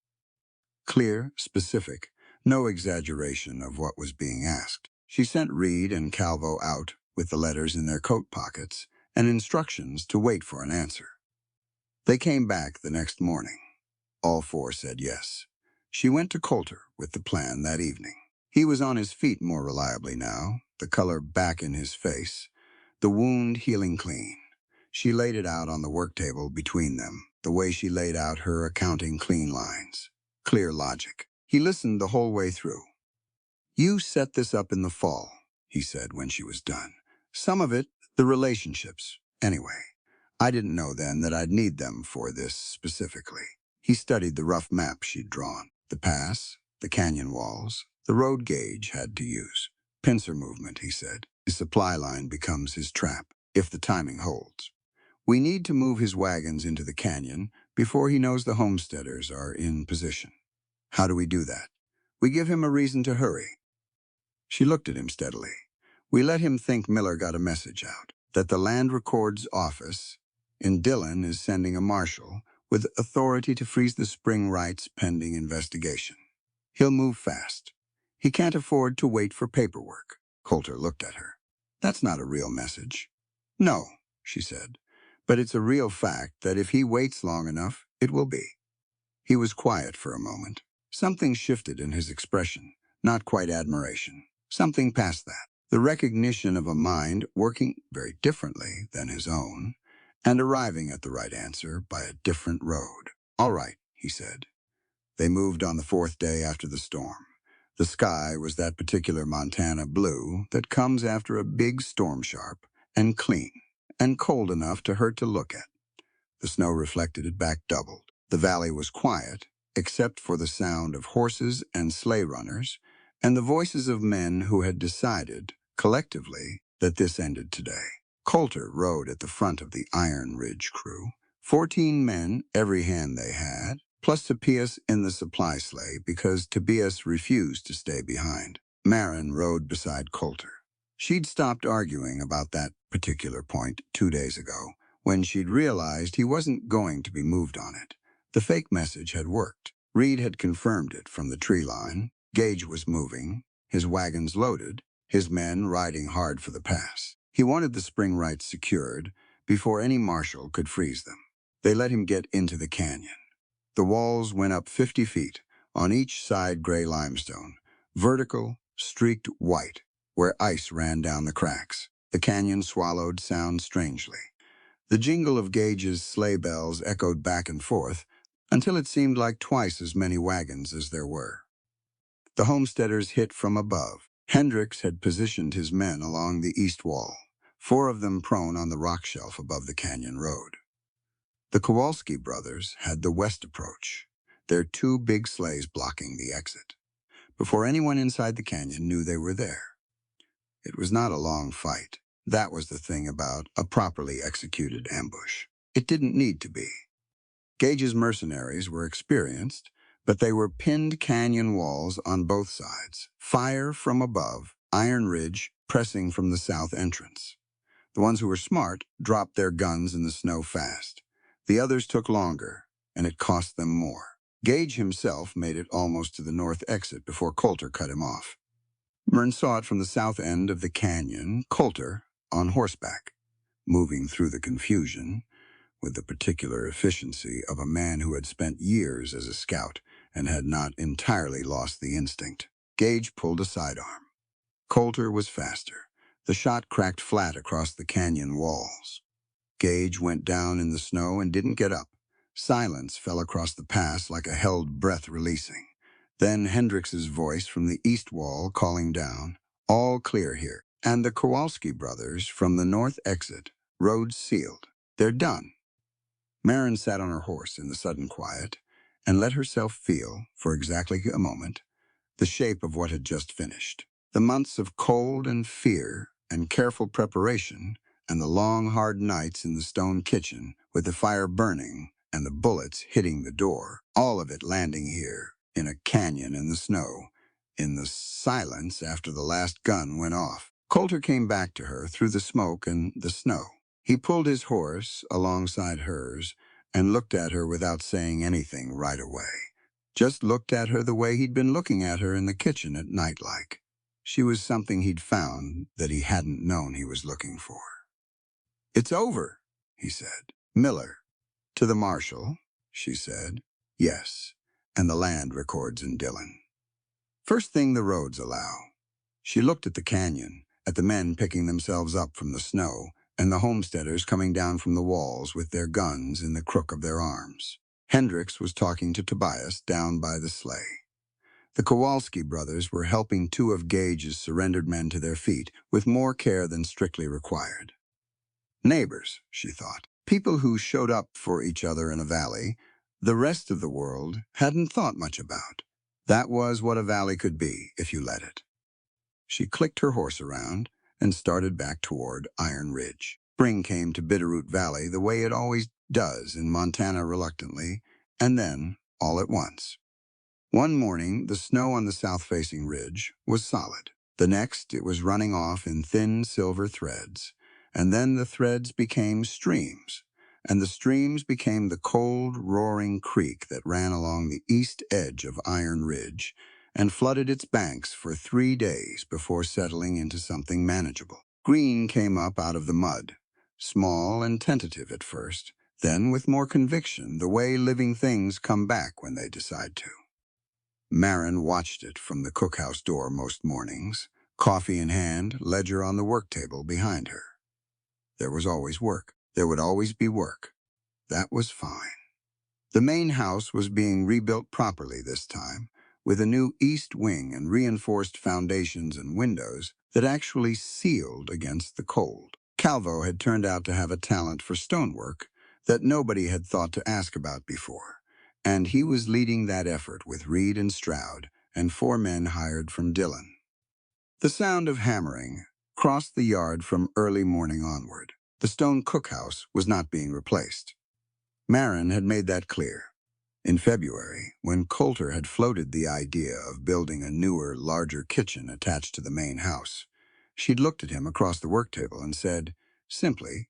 Clear, specific, no exaggeration of what was being asked. She sent Reed and Calvo out with the letters in their coat pockets and instructions to wait for an answer. They came back the next morning. All 4 said yes. She went to Coulter with the plan that evening. He was on his feet more reliably now, the color back in his face, the wound healing clean. She laid it out on the work table between them, the way she laid out her accounting clean lines. Clear logic. He listened the whole way through. "You set this up in the fall," he said when she was done. "Some of it, the relationships, anyway. I didn't know then that I'd need them for this specifically." He studied the rough map she'd drawn. The pass, the canyon walls, the road Gage had to use. "Pincer movement," he said. "His supply line becomes his trap, if the timing holds. We need to move his wagons into the canyon before he knows the homesteaders are in position. How do we do that? We give him a reason to hurry. She looked at him steadily. We let him think Miller got a message out, that the land records office in Dillon is sending a marshal with authority to freeze the spring rights pending investigation. He'll move fast. He can't afford to wait for paperwork. Coulter looked at her. That's not a real message. No, she said, but it's a real fact that if he waits long enough, it will be. He was quiet for a moment. Something shifted in his expression, not quite admiration. Something past that. The recognition of a mind working very differently than his own, and arriving at the right answer by a different road. All right, he said. They moved on the fourth day after the storm. The sky was that particular Montana blue that comes after a big storm, sharp and clean and cold enough to hurt to look at. The snow reflected it back doubled. The valley was quiet, except for the sound of horses and sleigh runners and the voices of men who had decided, collectively, that this ended today. Coulter rode at the front of the Iron Ridge crew. 14 men, every hand they had, plus Tobias in the supply sleigh because Tobias refused to stay behind. Marin rode beside Coulter. She'd stopped arguing about that particular point 2 days ago, when she'd realized he wasn't going to be moved on it. The fake message had worked. Reed had confirmed it from the tree line. Gage was moving, his wagons loaded, his men riding hard for the pass. He wanted the spring rights secured before any marshal could freeze them. They let him get into the canyon. The walls went up 50 feet, on each side gray limestone, vertical, streaked white, where ice ran down the cracks. The canyon swallowed sound strangely. The jingle of Gage's sleigh bells echoed back and forth until it seemed like twice as many wagons as there were. The homesteaders hit from above. Hendricks had positioned his men along the east wall, 4 of them prone on the rock shelf above the canyon road. The Kowalski brothers had the west approach, their 2 big sleighs blocking the exit, before anyone inside the canyon knew they were there. It was not a long fight. That was the thing about a properly executed ambush. It didn't need to be. Gage's mercenaries were experienced, but they were pinned canyon walls on both sides. Fire from above, Iron Ridge pressing from the south entrance. The ones who were smart dropped their guns in the snow fast. The others took longer, and it cost them more. Gage himself made it almost to the north exit before Coulter cut him off. Mern saw it from the south end of the canyon, Coulter, on horseback, moving through the confusion, with the particular efficiency of a man who had spent years as a scout and had not entirely lost the instinct. Gage pulled a sidearm. Coulter was faster. The shot cracked flat across the canyon walls. Gage went down in the snow and didn't get up. Silence fell across the pass like a held breath releasing. Then Hendricks's voice from the east wall calling down, "All clear here." And the Kowalski brothers from the north exit, roads sealed. "They're done." Marin sat on her horse in the sudden quiet and let herself feel, for exactly a moment, the shape of what had just finished. The months of cold and fear and careful preparation and the long, hard nights in the stone kitchen with the fire burning and the bullets hitting the door, all of it landing here in a canyon in the snow, in the silence after the last gun went off. Coulter came back to her through the smoke and the snow. He pulled his horse alongside hers and looked at her without saying anything right away. Just looked at her the way he'd been looking at her in the kitchen at night like. She was something he'd found that he hadn't known he was looking for. "It's over," he said. "Miller." "To the marshal," she said. "Yes, and the land records in Dillon. First thing the roads allow." She looked at the canyon, at the men picking themselves up from the snow, and the homesteaders coming down from the walls with their guns in the crook of their arms. Hendricks was talking to Tobias down by the sleigh. The Kowalski brothers were helping 2 of Gage's surrendered men to their feet with more care than strictly required. Neighbors, she thought, people who showed up for each other in a valley the rest of the world hadn't thought much about. That was what a valley could be if you let it. She clicked her horse around and started back toward Iron Ridge. Spring came to Bitterroot Valley the way it always does in Montana reluctantly, and then, all at once. One morning, the snow on the south-facing ridge was solid. The next, it was running off in thin silver threads, and then the threads became streams, and the streams became the cold, roaring creek that ran along the east edge of Iron Ridge and flooded its banks for 3 days before settling into something manageable. Green came up out of the mud, small and tentative at first, then with more conviction, the way living things come back when they decide to. Marin watched it from the cookhouse door most mornings, coffee in hand, ledger on the work table behind her. There was always work. There would always be work. That was fine. The main house was being rebuilt properly this time, with a new east wing and reinforced foundations and windows that actually sealed against the cold. Calvo had turned out to have a talent for stonework that nobody had thought to ask about before, and he was leading that effort with Reed and Stroud and 4 men hired from Dillon. The sound of hammering crossed the yard from early morning onward. The stone cookhouse was not being replaced. Marin had made that clear. In February, when Coulter had floated the idea of building a newer, larger kitchen attached to the main house, she'd looked at him across the work table and said, simply,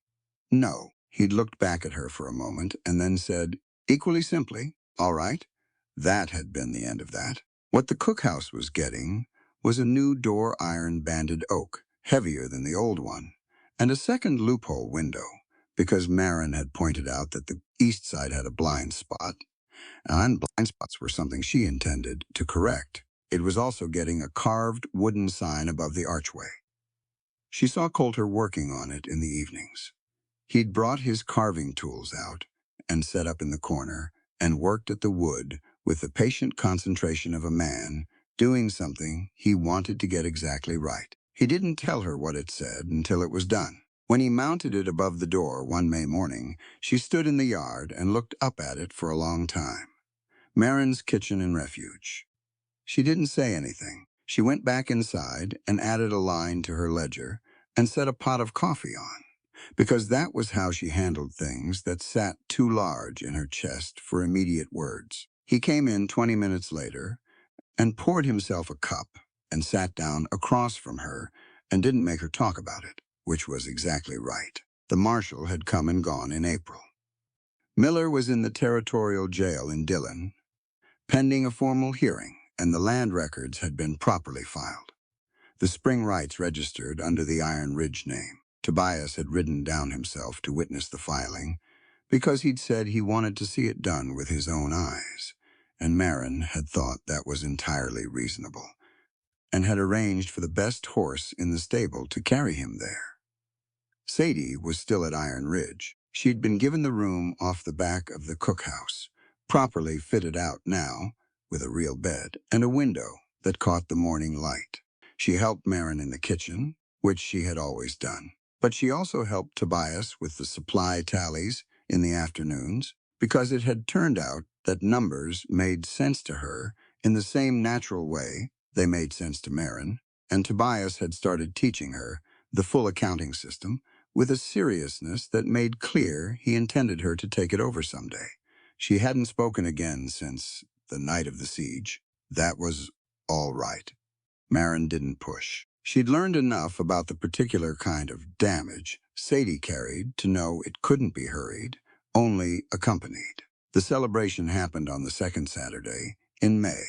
no. He'd looked back at her for a moment and then said, equally simply, all right. That had been the end of that. What the cookhouse was getting was a new door iron banded oak, heavier than the old one, and a second loophole window, because Marin had pointed out that the east side had a blind spot, and blind spots were something she intended to correct. It was also getting a carved wooden sign above the archway. She saw Coulter working on it in the evenings. He'd brought his carving tools out and set up in the corner and worked at the wood with the patient concentration of a man doing something he wanted to get exactly right. He didn't tell her what it said until it was done. When he mounted it above the door one May morning, she stood in the yard and looked up at it for a long time. Marin's kitchen and refuge. She didn't say anything. She went back inside and added a line to her ledger and set a pot of coffee on, because that was how she handled things that sat too large in her chest for immediate words. He came in 20 minutes later and poured himself a cup and sat down across from her and didn't make her talk about it, which was exactly right. The marshal had come and gone in April. Miller was in the territorial jail in Dillon, pending a formal hearing, and the land records had been properly filed. The spring rights registered under the Iron Ridge name. Tobias had ridden down himself to witness the filing because he'd said he wanted to see it done with his own eyes, and Marin had thought that was entirely reasonable and had arranged for the best horse in the stable to carry him there. Sadie was still at Iron Ridge. She'd been given the room off the back of the cookhouse, properly fitted out now, with a real bed and a window that caught the morning light. She helped Marin in the kitchen, which she had always done. But she also helped Tobias with the supply tallies in the afternoons, because it had turned out that numbers made sense to her in the same natural way they made sense to Marin, and Tobias had started teaching her the full accounting system with a seriousness that made clear he intended her to take it over someday. She hadn't spoken again since the night of the siege. That was all right. Marin didn't push. She'd learned enough about the particular kind of damage Sadie carried to know it couldn't be hurried, only accompanied. The celebration happened on the second Saturday in May,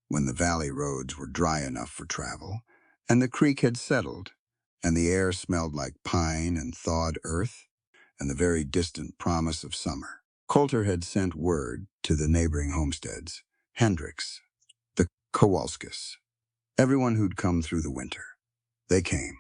when the valley roads were dry enough for travel, and the creek had settled, and the air smelled like pine and thawed earth, and the very distant promise of summer. Coulter had sent word to the neighboring homesteads, Hendricks, the Kowalskis, everyone who'd come through the winter. They came,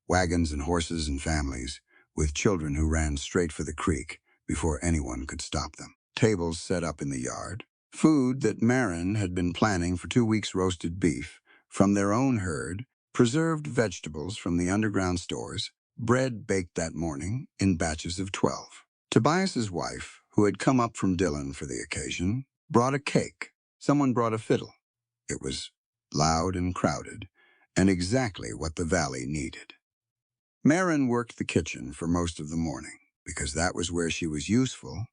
wagons and horses and families, with children who ran straight for the creek before anyone could stop them. Tables set up in the yard, food that Marin had been planning for 2 weeks roasted beef from their own herd, preserved vegetables from the underground stores, bread baked that morning in batches of 12. Tobias's wife, who had come up from Dillon for the occasion, brought a cake. Someone brought a fiddle. It was loud and crowded, and exactly what the valley needed. Marin worked the kitchen for most of the morning because that was where she was useful,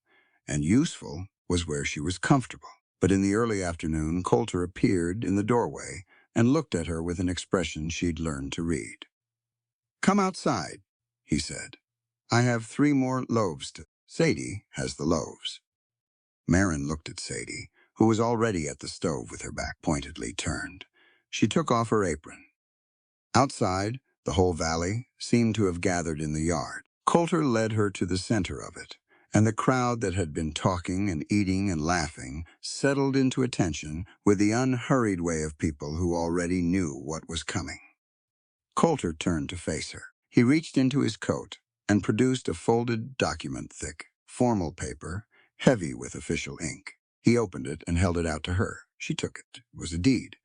and useful was where she was comfortable. But in the early afternoon, Coulter appeared in the doorway and looked at her with an expression she'd learned to read. "Come outside," he said. "I have 3 more loaves to—" Sadie has the loaves. Marin looked at Sadie, who was already at the stove with her back pointedly turned. She took off her apron. Outside, the whole valley seemed to have gathered in the yard. Coulter led her to the center of it, and the crowd that had been talking and eating and laughing settled into attention with the unhurried way of people who already knew what was coming. Coulter turned to face her. He reached into his coat and produced a folded document-thick, formal paper, heavy with official ink. He opened it and held it out to her. She took it. It was a deed.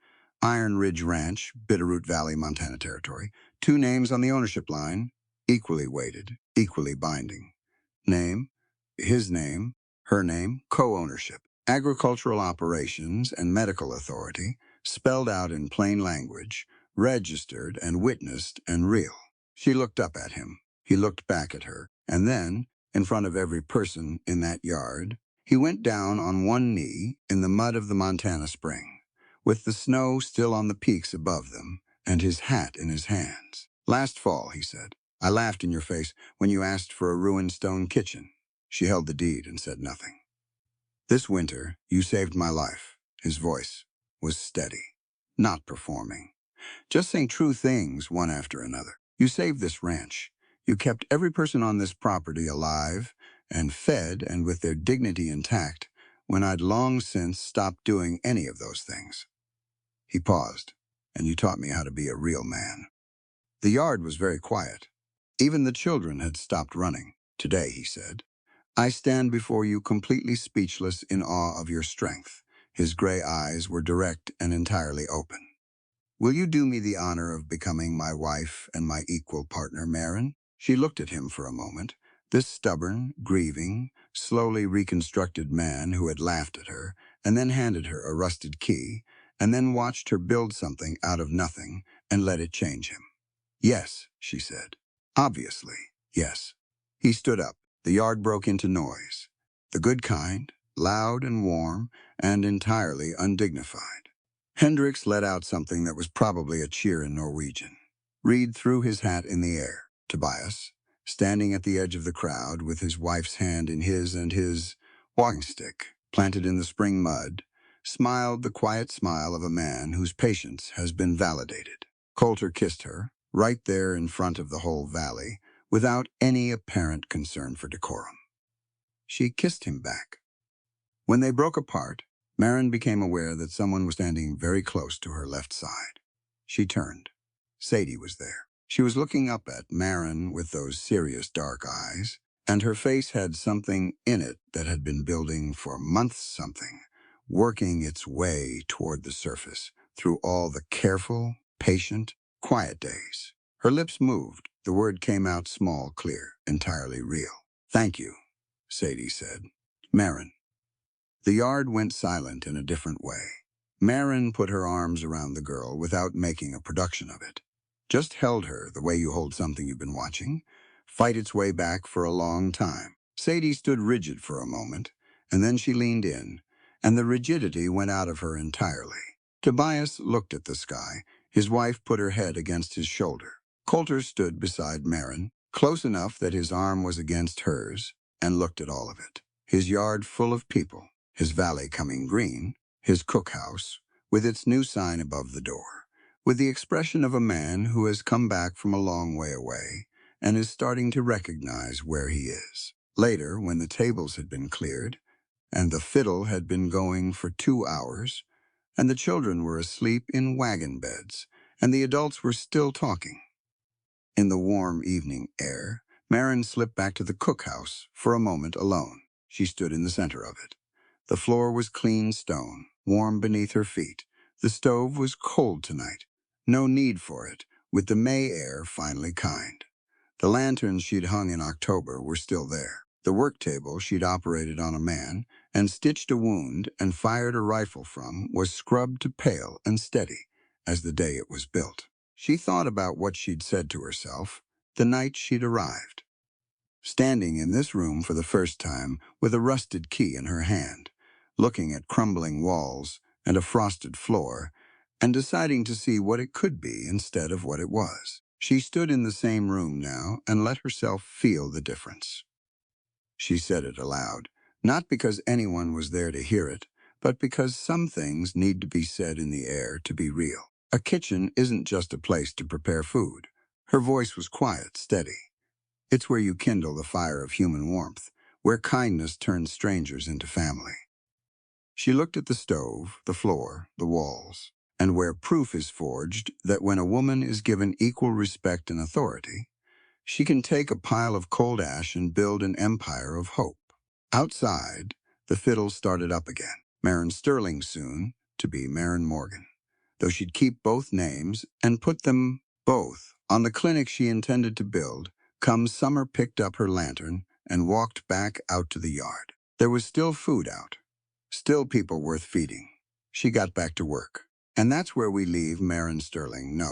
Iron Ridge Ranch, Bitterroot Valley, Montana Territory. 2 names on the ownership line, equally weighted, equally binding. Name, his name, her name, co-ownership. Agricultural Operations and Medical Authority, spelled out in plain language, registered and witnessed and real. She looked up at him. He looked back at her. And then, in front of every person in that yard, he went down on one knee in the mud of the Montana spring, with the snow still on the peaks above them, and his hat in his hands. "Last fall," he said, "I laughed in your face when you asked for a ruined stone kitchen." She held the deed and said nothing. "This winter, you saved my life." His voice was steady, not performing, just saying true things one after another. "You saved this ranch. You kept every person on this property alive and fed and with their dignity intact when I'd long since stopped doing any of those things." He paused, "And you taught me how to be a real man." The yard was very quiet. Even the children had stopped running. "Today," he said, "I stand before you completely speechless in awe of your strength." His gray eyes were direct and entirely open. "Will you do me the honor of becoming my wife and my equal partner, Marin?" She looked at him for a moment, this stubborn, grieving, slowly reconstructed man who had laughed at her, and then handed her a rusted key, and then watched her build something out of nothing and let it change him. "Yes," she said. "Obviously, yes." He stood up. The yard broke into noise. The good kind, loud and warm, and entirely undignified. Hendricks let out something that was probably a cheer in Norwegian. Reed threw his hat in the air. Tobias, standing at the edge of the crowd with his wife's hand in his and his walking stick planted in the spring mud, smiled the quiet smile of a man whose patience has been validated. Coulter kissed her, right there in front of the whole valley, without any apparent concern for decorum. She kissed him back. When they broke apart, Marin became aware that someone was standing very close to her left side. She turned. Sadie was there. She was looking up at Marin with those serious dark eyes, and her face had something in it that had been building for months something, working its way toward the surface through all the careful, patient, quiet days. Her lips moved. The word came out small, clear, entirely real. "Thank you," Sadie said. "Marin." The yard went silent in a different way. Marin put her arms around the girl without making a production of it. Just held her the way you hold something you've been watching, fight its way back for a long time. Sadie stood rigid for a moment, and then she leaned in, and the rigidity went out of her entirely. Tobias looked at the sky. His wife put her head against his shoulder. Coulter stood beside Marin, close enough that his arm was against hers, and looked at all of it. His yard full of people, his valley coming green, his cookhouse, with its new sign above the door, with the expression of a man who has come back from a long way away and is starting to recognize where he is. Later, when the tables had been cleared, and the fiddle had been going for 2 hours, and the children were asleep in wagon beds, and the adults were still talking. In the warm evening air, Marin slipped back to the cookhouse for a moment alone. She stood in the center of it. The floor was clean stone, warm beneath her feet. The stove was cold tonight. No need for it, with the May air finally kind. The lanterns she'd hung in October were still there. The work table she'd operated on a man and stitched a wound and fired a rifle from was scrubbed to pale and steady as the day it was built. She thought about what she'd said to herself the night she'd arrived, standing in this room for the first time with a rusted key in her hand, looking at crumbling walls and a frosted floor, and deciding to see what it could be instead of what it was. She stood in the same room now and let herself feel the difference. She said it aloud, not because anyone was there to hear it, but because some things need to be said in the air to be real. A kitchen isn't just a place to prepare food. Her voice was quiet, steady. It's where you kindle the fire of human warmth, where kindness turns strangers into family. She looked at the stove, the floor, the walls, and where proof is forged that when a woman is given equal respect and authority, she can take a pile of cold ash and build an empire of hope. Outside, the fiddle started up again. Marin Sterling soon to be Marin Morgan, though she'd keep both names and put them both on the clinic she intended to build. Come summer picked up her lantern and walked back out to the yard. There was still food out, still people worth feeding. She got back to work. And that's where we leave Marin Sterling, no.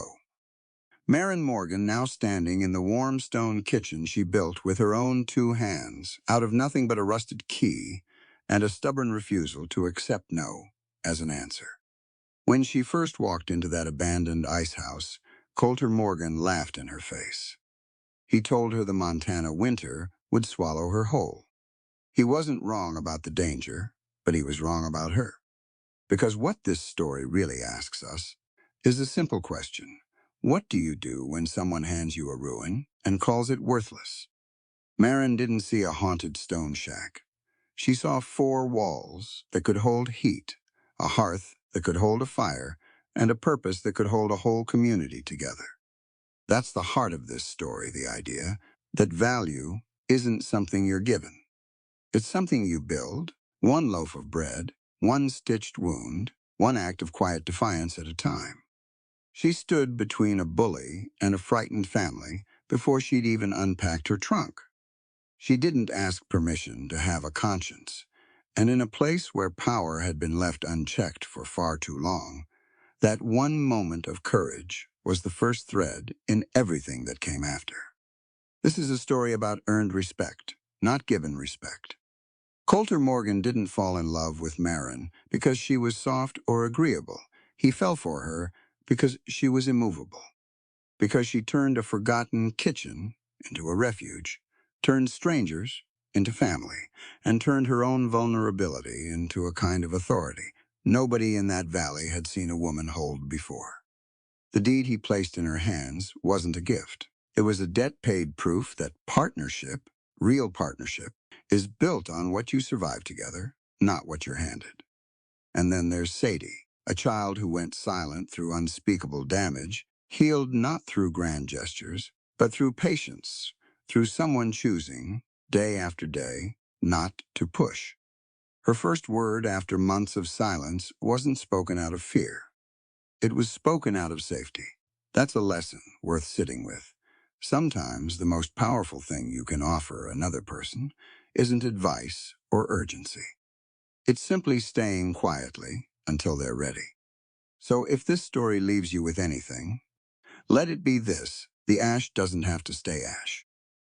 Marin Morgan now standing in the warm stone kitchen she built with her own 2 hands, out of nothing but a rusted key and a stubborn refusal to accept no as an answer. When she first walked into that abandoned ice house, Coulter Morgan laughed in her face. He told her the Montana winter would swallow her whole. He wasn't wrong about the danger, but he was wrong about her. Because what this story really asks us is a simple question. What do you do when someone hands you a ruin and calls it worthless? Marin didn't see a haunted stone shack. She saw 4 walls that could hold heat, a hearth that could hold a fire, and a purpose that could hold a whole community together. That's the heart of this story, the idea that value isn't something you're given. It's something you build, one loaf of bread, one stitched wound, one act of quiet defiance at a time. She stood between a bully and a frightened family before she'd even unpacked her trunk. She didn't ask permission to have a conscience, and in a place where power had been left unchecked for far too long, that one moment of courage was the first thread in everything that came after. This is a story about earned respect, not given respect. Coulter Morgan didn't fall in love with Marin because she was soft or agreeable. He fell for her because she was immovable, because she turned a forgotten kitchen into a refuge, turned strangers into family, and turned her own vulnerability into a kind of authority nobody in that valley had seen a woman hold before. The deed he placed in her hands wasn't a gift. It was a debt-paid proof that partnership, real partnership, is built on what you survive together, not what you're handed. And then there's Sadie, a child who went silent through unspeakable damage, healed not through grand gestures, but through patience, through someone choosing, day after day, not to push. Her first word after months of silence wasn't spoken out of fear. It was spoken out of safety. That's a lesson worth sitting with. Sometimes the most powerful thing you can offer another person isn't advice or urgency. It's simply staying quietly until they're ready. So if this story leaves you with anything, let it be this: the ash doesn't have to stay ash.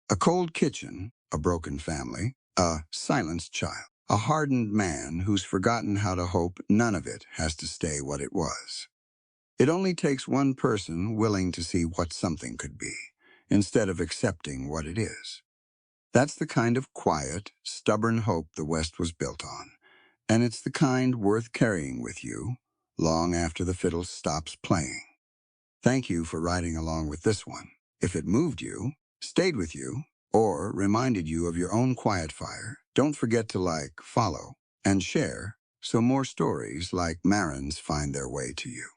A cold kitchen, a broken family, a silenced child, a hardened man who's forgotten how to hope, none of it has to stay what it was. It only takes one person willing to see what something could be, instead of accepting what it is. That's the kind of quiet, stubborn hope the West was built on, and it's the kind worth carrying with you long after the fiddle stops playing. Thank you for riding along with this one. If it moved you, stayed with you, or reminded you of your own quiet fire, don't forget to like, follow, and share so more stories like Marin's find their way to you.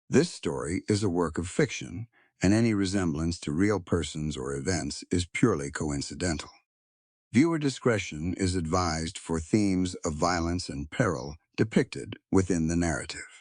This story is a work of fiction, and any resemblance to real persons or events is purely coincidental. Viewer discretion is advised for themes of violence and peril depicted within the narrative.